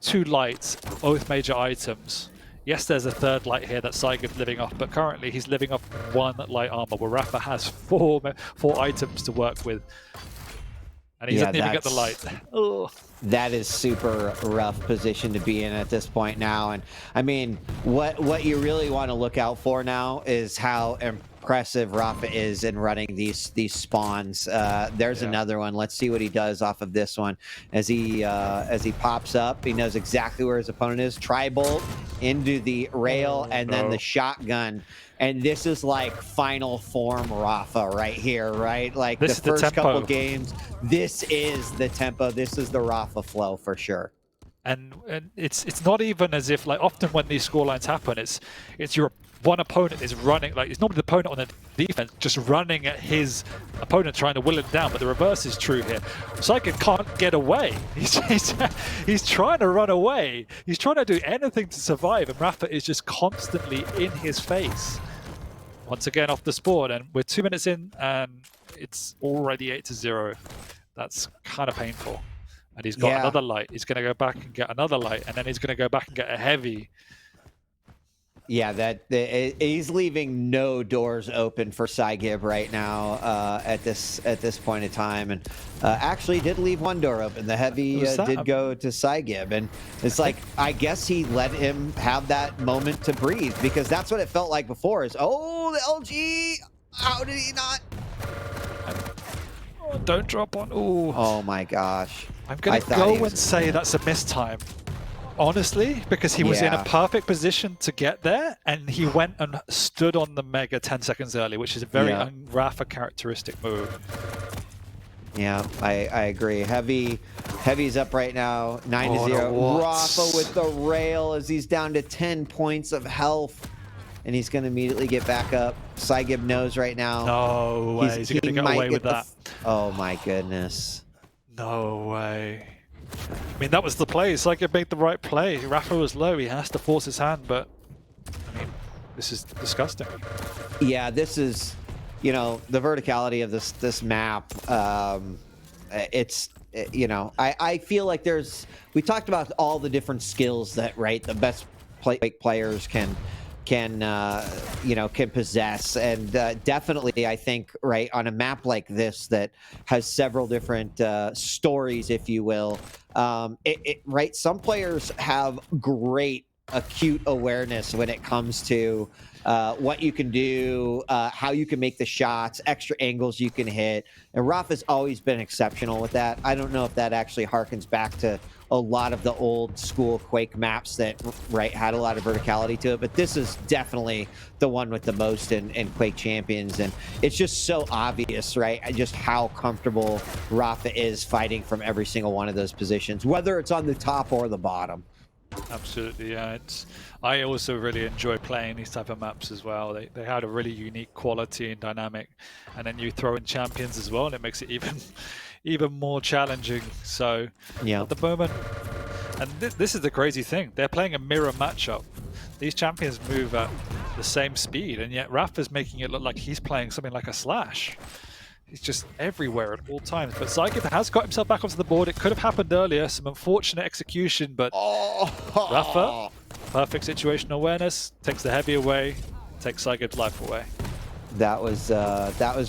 Speaker 3: 2 lights, both major items. Yes, there's a third light here that psygib's living off, but currently he's living off 1 light armor, where Rapha has 4 items to work with. And he doesn't even get the light. Ugh.
Speaker 2: That is super rough position to be in at this point now. And I mean, what you really want to look out for now is how impressive Rapha is in running these spawns. There's another one. Let's see what he does off of this one. As he pops up, he knows exactly where his opponent is. Tri-bolt into the rail, and then the shotgun. And this is like final form Rapha right here, right? Like the first couple games, this is the tempo. This is the Rapha flow for sure.
Speaker 3: And it's not even as if, like, often when these scorelines happen, it's your one opponent is running, like it's normally the opponent on the defense just running at his opponent trying to will it down, but the reverse is true here. psygib can't get away. He's trying to run away. He's trying to do anything to survive, and rapha is just constantly in his face. Once again off the board, and we're 2 minutes in and it's already 8-0. That's kind of painful. And he's got another light. He's going to go back and get another light, and then he's going to go back and get a heavy.
Speaker 2: Yeah, he's leaving no doors open for psygib right now at this point in time, and actually did leave one door open. The heavy did go to psygib, and it's like I guess he let him have that moment to breathe, because that's what it felt like before. Is the LG? How did he not?
Speaker 3: Oh, don't drop on. Ooh.
Speaker 2: Oh my gosh!
Speaker 3: I'm gonna go and say that's a mistime. Honestly, because he was in a perfect position to get there, and he went and stood on the mega 10 seconds early, which is a very un-rapha characteristic move.
Speaker 2: Yeah, I agree. Heavy's up right now, 9-0. rapha with the rail as he's down to 10 points of health, and he's going to immediately get back up. psygib knows right now.
Speaker 3: No way. He's going to get away with that.
Speaker 2: Oh my goodness.
Speaker 3: No way. I mean, that was the play. psygib made the right play. rapha was low. He has to force his hand, but I mean, this is disgusting.
Speaker 2: Yeah, this is, you know, the verticality of this map. I feel like we talked about all the different skills that the best players can possess, and definitely I think on a map like this that has several different stories, if you will, some players have great acute awareness when it comes to what you can do, how you can make the shots, extra angles you can hit, and rapha's always been exceptional with that. I don't know if that actually harkens back to a lot of the old school Quake maps that had a lot of verticality to it, but this is definitely the one with the most in Quake Champions, and it's just so obvious, just how comfortable rapha is fighting from every single one of those positions, whether it's on the top or the bottom.
Speaker 3: Absolutely, yeah. I also really enjoy playing these type of maps as well. They had a really unique quality and dynamic, and then you throw in champions as well, and it makes it even more challenging. So at the moment, and this is the crazy thing, they're playing a mirror matchup. These champions move at the same speed, and yet rapha's making it look like he's playing something like a slash. He's just everywhere at all times. But psygib has got himself back onto the board. It could have happened earlier. Some unfortunate execution, but rapha, perfect situational awareness, takes the heavy away, takes psygib's life away.
Speaker 2: That was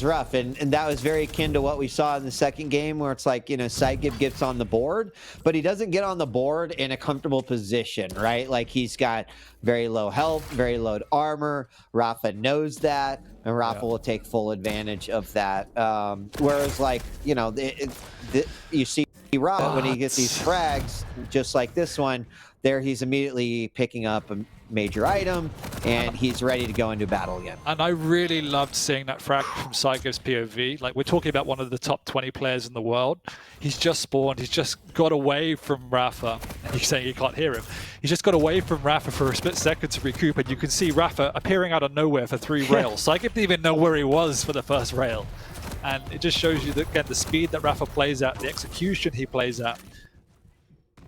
Speaker 2: rough, and that was very akin to what we saw in the second game, where it's like, psygib gets on the board, but he doesn't get on the board in a comfortable position, Like he's got very low health, very low armor. rapha knows that, and rapha will take full advantage of that. Whereas, you see rapha when he gets these frags, just like this one, there he's immediately picking up a major item, and he's ready to go into battle again.
Speaker 3: And I really loved seeing that frag from psygib's POV. Like, we're talking about one of the top 20 players in the world. He's just spawned. He's just got away from rapha. And you're saying you can't hear him. He's just got away from rapha for a split second to recoup, and you can see rapha appearing out of nowhere for 3 rails. psygib didn't even know where he was for the first rail. And it just shows you, that, again, the speed that rapha plays at, the execution he plays at,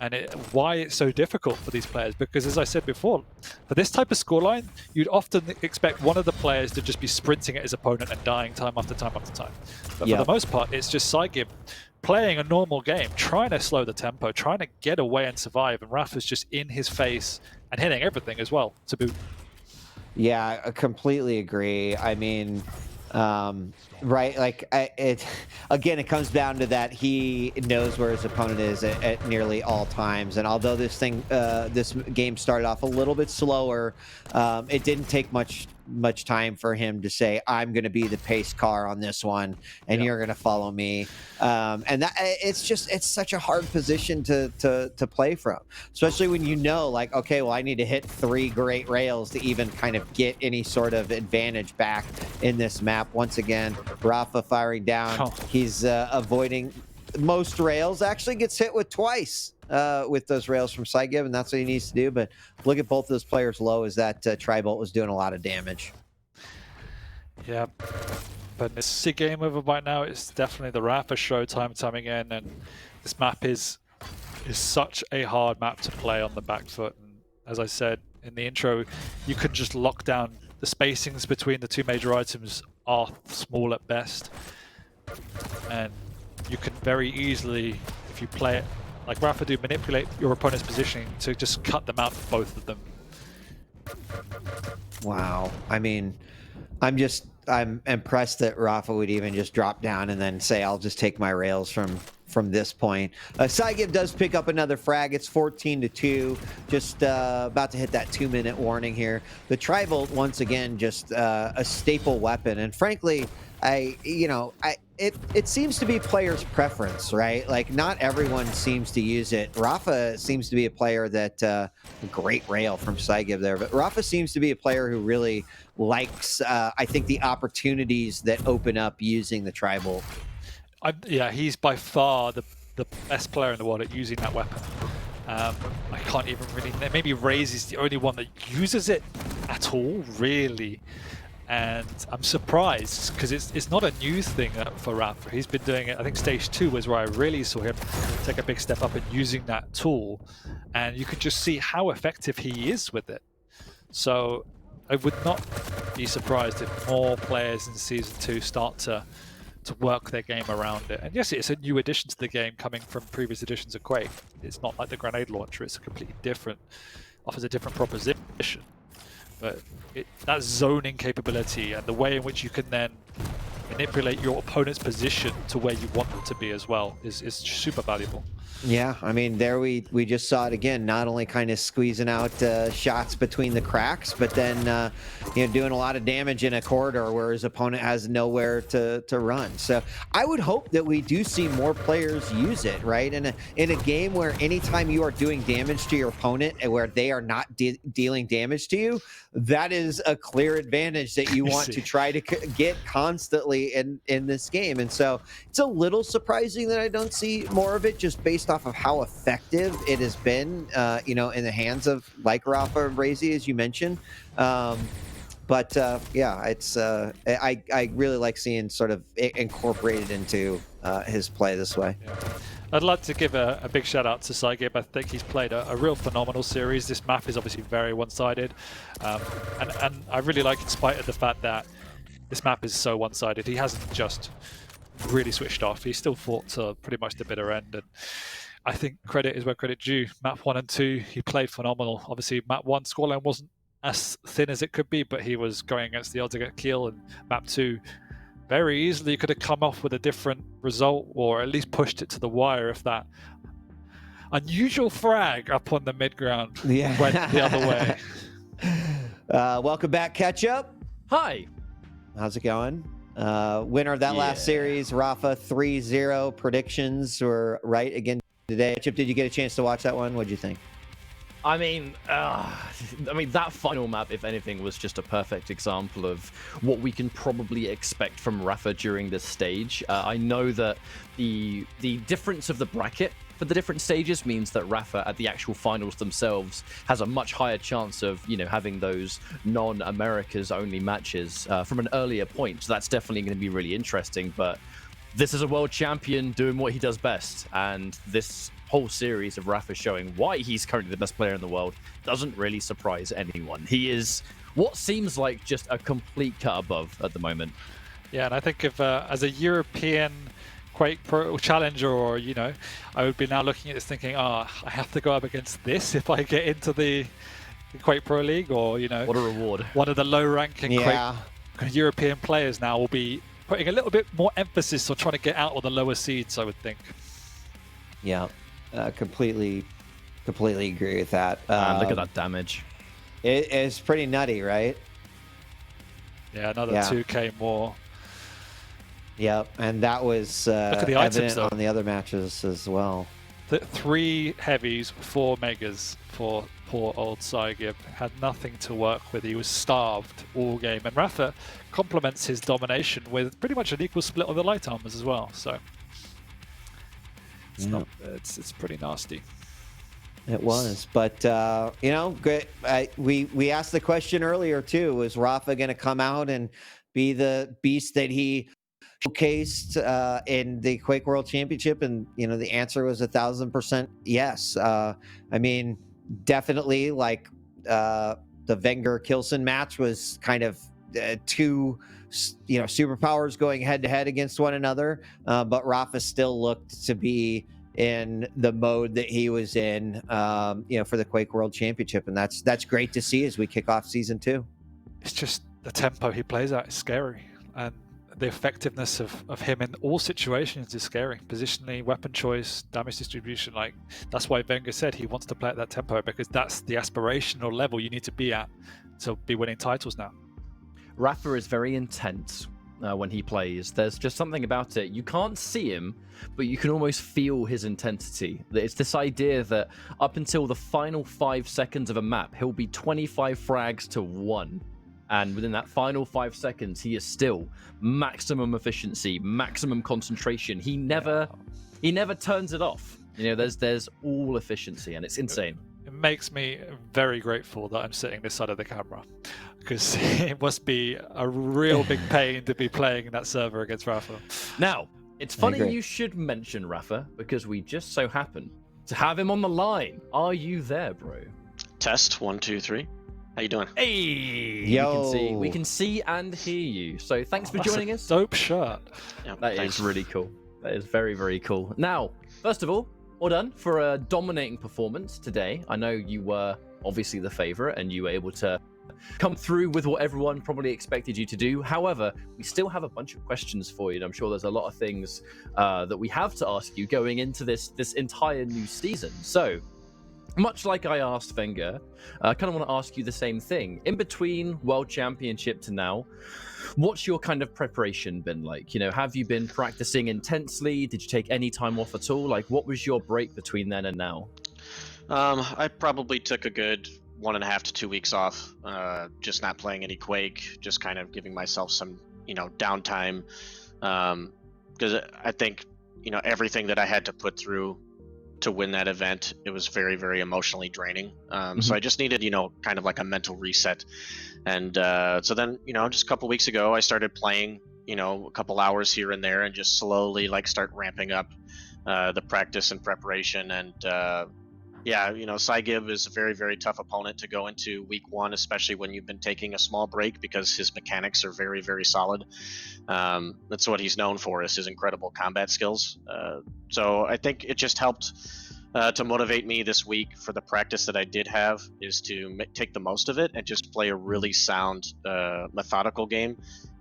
Speaker 3: and why it's so difficult for these players. Because, as I said before, for this type of scoreline, you'd often expect one of the players to just be sprinting at his opponent and dying time after time after time. But for the most part, it's just psygib playing a normal game, trying to slow the tempo, trying to get away and survive, and rapha's just in his face and hitting everything as well to boot.
Speaker 2: Yeah, I completely agree. I mean, it comes down to that he knows where his opponent is at nearly all times, and although this game started off a little bit slower, it didn't take much time for him to say, I'm going to be the pace car on this one, and you're going to follow me. And that it's such a hard position to play from, especially when okay, well, I need to hit 3 great rails to even kind of get any sort of advantage back in this map. Once again, rapha firing down. He's avoiding most rails, actually gets hit with twice with those rails from psygib, and that's what he needs to do. But look at both those players low as that Tri-Bolt was doing a lot of damage.
Speaker 3: Yeah, but it's a game over by now. It's definitely the rapha show time and time again, and this map is such a hard map to play on the back foot. And as I said in the intro, you could just lock down the spacings between the two major items are small at best, and you can very easily, if you play it like rapha do, manipulate your opponent's positioning to just cut them out, both of them.
Speaker 2: Wow. I mean, I'm impressed that rapha would even just drop down and then say, I'll just take my rails from this point. psygib does pick up another frag. It's 14-2, just about to hit that 2-minute warning here. The Tri-Bolt, once again, just a staple weapon. And frankly, it seems to be players' preference, right? Like, not everyone seems to use it. rapha seems to be a player that, great rail from psygib there, but rapha seems to be a player who really likes, I think, the opportunities that open up using the Tri-Bolt.
Speaker 3: Yeah, he's by far the best player in the world at using that weapon. I can't even really... Maybe Raze is the only one that uses it at all, really. And I'm surprised, because it's not a new thing for rapha. He's been doing it, I think stage 2 was where I really saw him take a big step up in using that tool. And you can just see how effective he is with it. So I would not be surprised if more players in Season 2 start to work their game around it. And yes, it's a new addition to the game coming from previous editions of Quake. It's not like the grenade launcher, it's a completely different, offers a different proposition. But that zoning capability and the way in which you can then manipulate your opponent's position to where you want them to be as well is super valuable.
Speaker 2: Yeah, I mean, there we just saw it again, not only kind of squeezing out shots between the cracks, but then doing a lot of damage in a corridor where his opponent has nowhere to run. So I would hope that we do see more players use it, right? In a game where anytime you are doing damage to your opponent and where they are not dealing damage to you, that is a clear advantage that you want to try to get constantly in this game. And so it's a little surprising that I don't see more of it, just based off of how effective it has been, in the hands of like rapha and Raze, as you mentioned. But yeah, it's I really like seeing sort of it incorporated into his play this way.
Speaker 3: Yeah. I'd like to give a big shout out to psygib. I think he's played a real phenomenal series. This map is obviously very one-sided, and I really like, in spite of the fact that this map is so one-sided, he hasn't just really switched off. He still fought to pretty much the bitter end, and I think credit is where credit due. Map 1 and 2, he played phenomenal. Obviously, map 1 scoreline wasn't as thin as it could be, but he was going against the odds to get kill, and map 2 very easily could have come off with a different result, or at least pushed it to the wire if that unusual frag up on the mid ground went the other way.
Speaker 2: Welcome back, Ketchup.
Speaker 1: Hi.
Speaker 2: How's it going? Winner of that last series, rapha 3-0. Predictions were right again today. Chip, did you get a chance to watch that one? What'd you think?
Speaker 1: I mean, that final map, if anything, was just a perfect example of what we can probably expect from rapha during this stage. I know that the difference of the bracket for the different stages means that rapha at the actual finals themselves has a much higher chance of, having those non-Americas only matches from an earlier point. So that's definitely going to be really interesting. But this is a world champion doing what he does best, and this whole series of rapha showing why he's currently the best player in the world doesn't really surprise anyone. He is what seems like just a complete cut above at the moment.
Speaker 3: Yeah, and I think if as a European Quake Pro challenger, or I would be now looking at this thinking, I have to go up against this if I get into the Quake Pro League, or
Speaker 1: what a reward.
Speaker 3: One of the low-ranking Quake European players now will be putting a little bit more emphasis on trying to get out of the lower seeds, I would think.
Speaker 2: Yeah. Completely agree with that.
Speaker 1: Look at that damage.
Speaker 2: It's pretty nutty, right?
Speaker 3: Yeah, another 2k more.
Speaker 2: Yep, and that was
Speaker 3: look at the items,
Speaker 2: on the other matches as well.
Speaker 3: 3 heavies, 4 megas for poor old psygib. Had nothing to work with. He was starved all game. And rapha complements his domination with pretty much an equal split on the light armors as well. So It's pretty nasty.
Speaker 2: It was, but great. We asked the question earlier too: was Rapha going to come out and be the beast that he showcased in the Quake World Championship? And the answer was 1,000% yes. I mean, definitely, like the Wenger Kilson match was kind of two superpowers going head to head against one another, but Rapha still looked to be in the mode that he was in for the Quake World Championship, and that's great to see as we kick off season 2.
Speaker 3: It's just the tempo he plays at is scary, and the effectiveness of him in all situations is scary. Positionally, weapon choice, damage distribution, like that's why Wenger said he wants to play at that tempo, because that's the aspirational level you need to be at to be winning titles now.
Speaker 1: Rapha is very intense when he plays. There's just something about it. You can't see him, but you can almost feel his intensity. It's this idea that up until the final 5 seconds of a map, he'll be 25 frags to 1. And within that final 5 seconds, he is still maximum efficiency, maximum concentration. He never turns it off. There's all efficiency, and it's insane.
Speaker 3: It makes me very grateful that I'm sitting this side of the camera, because it must be a real big pain to be playing in that server against Rapha.
Speaker 1: Now, it's funny you should mention Rapha, because we just so happen to have him on the line. Are you there, bro?
Speaker 4: Test 1, 2, 3. How you doing?
Speaker 1: Hey,
Speaker 2: yo,
Speaker 1: we can see and hear you. So thanks for joining us.
Speaker 3: Dope shirt.
Speaker 4: Yeah,
Speaker 1: That is really cool. That is very, very cool. Now, first of all, well done for a dominating performance today. I know you were obviously the favorite, and you were able to come through with what everyone probably expected you to do. However, we still have a bunch of questions for you, and I'm sure there's a lot of things that we have to ask you going into this entire new season. So, much like I asked Wenger, I kind of want to ask you the same thing. In between World Championship to now, what's your kind of preparation been like? Have you been practicing intensely? Did you take any time off at all? Like, what was your break between then and now?
Speaker 4: I probably took a good 1.5 to 2 weeks off, just not playing any Quake, just kind of giving myself some, downtime, because I think, everything that I had to put through to win that event, it was very, very emotionally draining. So I just needed, kind of like a mental reset. And so then, just a couple weeks ago, I started playing, a couple hours here and there, and just slowly start ramping up the practice and preparation. And psygib is a very, very tough opponent to go into week 1, especially when you've been taking a small break, because his mechanics are very, very solid. That's what he's known for, is his incredible combat skills. So I think it just helped to motivate me this week for the practice that I did have, is to take the most of it and just play a really sound, methodical game,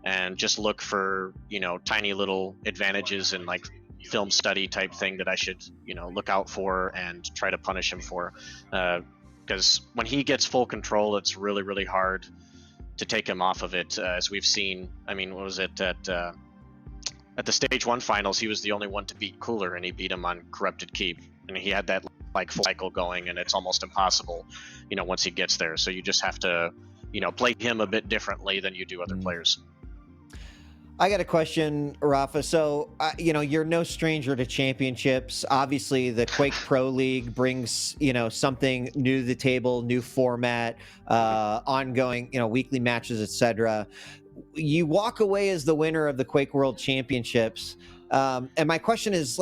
Speaker 4: and just look for, tiny little advantages and film study type thing that I should, look out for and try to punish him for. Because when he gets full control, it's really, really hard to take him off of it. As we've seen, I mean, what was it at the stage 1 finals? He was the only one to beat Cooler, and he beat him on Corrupted Keep, and he had that full cycle going, and it's almost impossible, once he gets there. So you just have to, play him a bit differently than you do other players.
Speaker 2: I got a question, Rapha. So, you're no stranger to championships. Obviously, the Quake Pro League brings, something new to the table, new format, ongoing, weekly matches, etc. You walk away as the winner of the Quake World Championships. And my question is,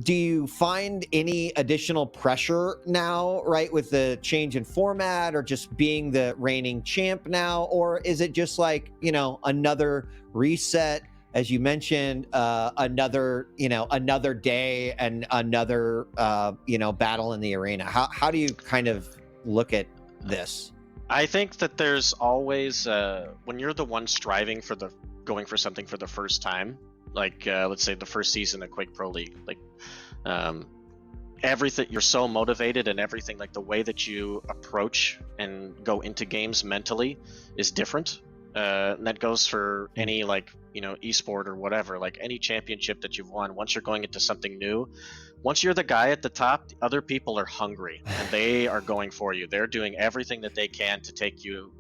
Speaker 2: do you find any additional pressure now, right, with the change in format, or just being the reigning champ now? Or is it just another reset, as you mentioned, another day and another, battle in the arena? How do you kind of look at this?
Speaker 4: I think that there's always, when you're the one striving for going for something for the first time, let's say the first season of Quake Pro League, everything, you're so motivated, and everything, the way that you approach and go into games mentally is different. And that goes for any esport or whatever, any championship that you've won. Once you're going into something new, once you're the guy at the top, the other people are hungry, and they are going for you. They're doing everything that they can to take you,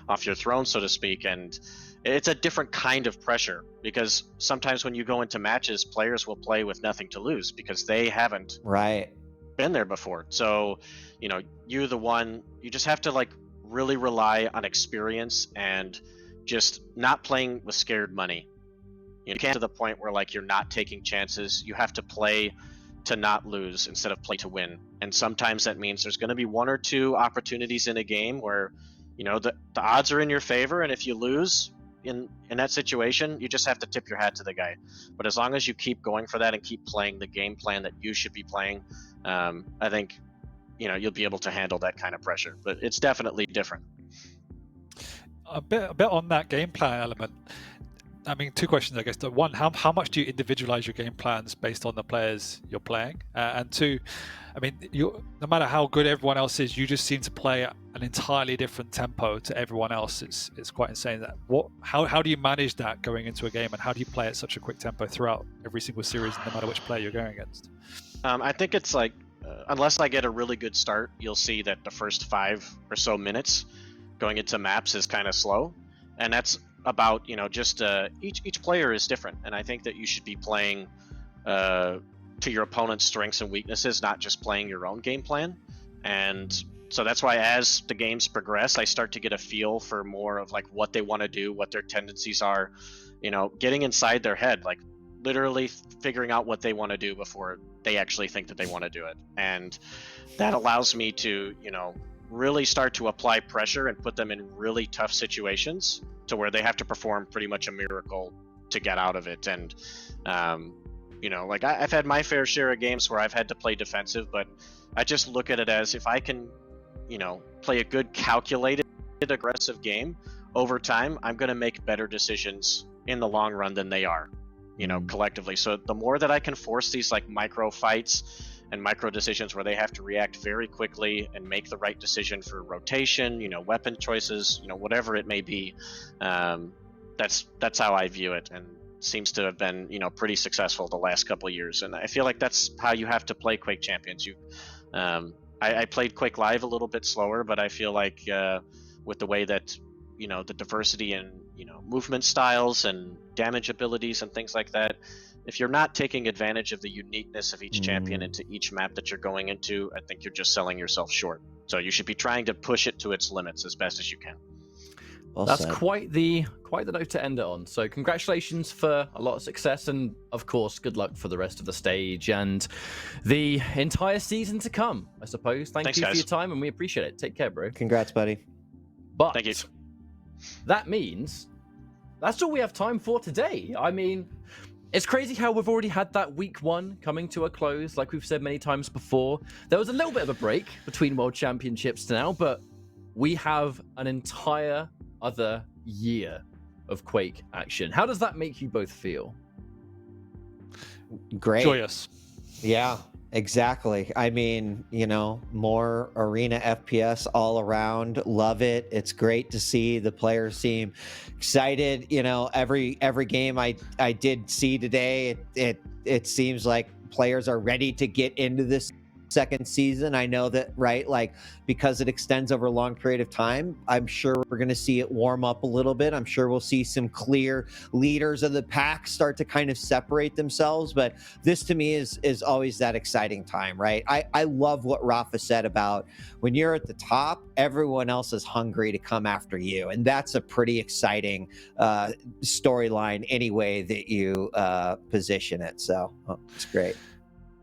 Speaker 4: off your throne, so to speak. And it's a different kind of pressure, because sometimes when you go into matches, players will play with nothing to lose because they haven't
Speaker 2: Right.
Speaker 4: been there before. So, you're the one, you just have to like really rely on experience and just not playing with scared money. You can't, to the point where like you're not taking chances. You have to play to not lose instead of play to win. And sometimes that means there's going to be one or two opportunities in a game where, the odds are in your favor, and if you lose in that situation, you just have to tip your hat to the guy. But as long as you keep going for that and keep playing the game plan that you should be playing, I think you'll be able to handle that kind of pressure. But it's definitely different.
Speaker 3: A bit on that game plan element. I mean, two questions, I guess. One, how much do you individualize your game plans based on the players you're playing? And two, I mean, no matter how good everyone else is, you just seem to play an entirely different tempo to everyone else. It's quite insane. How do you manage that going into a game, and how do you play at such a quick tempo throughout every single series, no matter which player you're going against?
Speaker 4: I think it's like, unless I get a really good start, you'll see that the first 5 or so minutes going into maps is kind of slow, and that's about just each player is different, and I think that you should be playing to your opponent's strengths and weaknesses, not just playing your own game plan. And so that's why as the games progress, I start to get a feel for more of like what they want to do, what their tendencies are, getting inside their head, like literally figuring out what they want to do before they actually think that they want to do it. And that allows me to really start to apply pressure and put them in really tough situations to where they have to perform pretty much a miracle to get out of it. And like I've had my fair share of games where I've had to play defensive, but I just look at it as, if I can play a good calculated aggressive game over time, I'm going to make better decisions in the long run than they are collectively. So the more that I can force these like micro fights and micro decisions where they have to react very quickly and make the right decision for rotation, weapon choices, whatever it may be, that's how I view it, and seems to have been pretty successful the last couple of years. And I feel like that's how you have to play Quake Champions. I played Quake Live a little bit slower, but I feel like with the way that the diversity in movement styles and damage abilities and things like that, if you're not taking advantage of the uniqueness of each champion into each map that you're going into, I think you're just selling yourself short. So you should be trying to push it to its limits as best as you can.
Speaker 2: Well
Speaker 1: That's
Speaker 2: said.
Speaker 1: quite the note to end it on. So congratulations for a lot of success, and of course, good luck for the rest of the stage and the entire season to come, I suppose. Thanks, you
Speaker 4: guys.
Speaker 1: for your time, and we appreciate it. Take care, bro.
Speaker 2: Congrats, buddy.
Speaker 1: But
Speaker 4: Thank you.
Speaker 1: that means that's all we have time for today. I mean, it's crazy how we've already had that week 1 coming to a close. Like we've said many times before, there was a little bit of a break between World Championships to now, but we have an entire other year of Quake action. How does that make you both feel?
Speaker 2: Great.
Speaker 3: Joyous.
Speaker 2: Yeah, exactly. I mean, more arena FPS all around. Love it. It's great to see the players seem excited. Every game I did see today, it seems like players are ready to get into this second season. I know that, right? Like, because it extends over a long period of time, I'm sure we're going to see it warm up a little bit. I'm sure we'll see some clear leaders of the pack start to kind of separate themselves. But this to me is always that exciting time, right? I love what Rapha said about when you're at the top, everyone else is hungry to come after you. And that's a pretty exciting storyline any way that you position it. So it's great.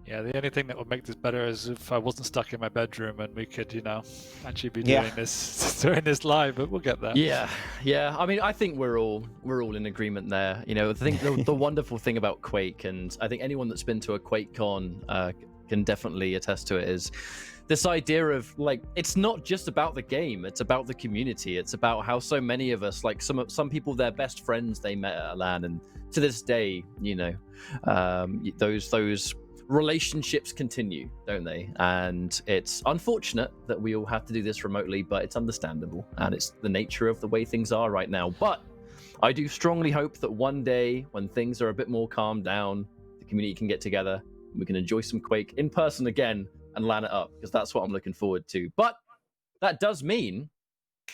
Speaker 3: Yeah, the only thing that would make this better is if I wasn't stuck in my bedroom and we could, actually be doing this live. But we'll get there.
Speaker 1: Yeah. I mean, I think we're all in agreement there. I think the wonderful thing about Quake, and I think anyone that's been to a QuakeCon can definitely attest to it, is this idea of like, it's not just about the game, it's about the community. It's about how so many of us, like some people, their best friends they met at a LAN, and to this day, those relationships continue, don't they? And it's unfortunate that we all have to do this remotely, but it's understandable, and it's the nature of the way things are right now. But I do strongly hope that one day, when things are a bit more calmed down, the community can get together, we can enjoy some Quake in person again and LAN it up, because that's what I'm looking forward to. But that does mean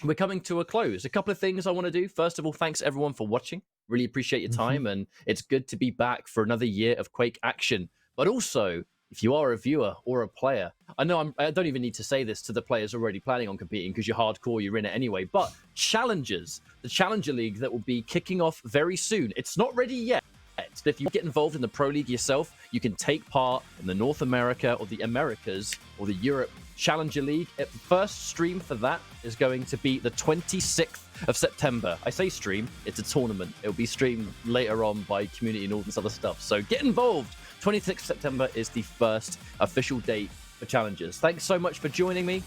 Speaker 1: we're coming to a close. A couple of things I want to do. First of all, thanks everyone for watching. Really appreciate your time, and it's good to be back for another year of Quake action. But also, if you are a viewer or a player, I know I don't even need to say this to the players already planning on competing because you're hardcore, you're in it anyway, but challengers, the Challenger League that will be kicking off very soon. It's not ready yet. But if you get involved in the Pro League yourself, you can take part in the North America or the Americas or the Europe Challenger League. The first stream for that is going to be the 26th of September. I say stream, it's a tournament. It'll be streamed later on by community and all this other stuff. So get involved. 26th September is the first official date for Challengers. Thanks so much for joining me.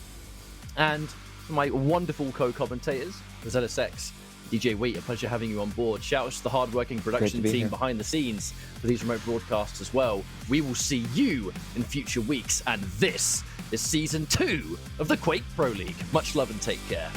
Speaker 1: And my wonderful co-commentators, the ZSX, DJ Wheat, a pleasure having you on board. Shout out to the hardworking production team behind the scenes for these remote broadcasts as well. We will see you in future weeks, and this is Season 2 of the Quake Pro League. Much love and take care.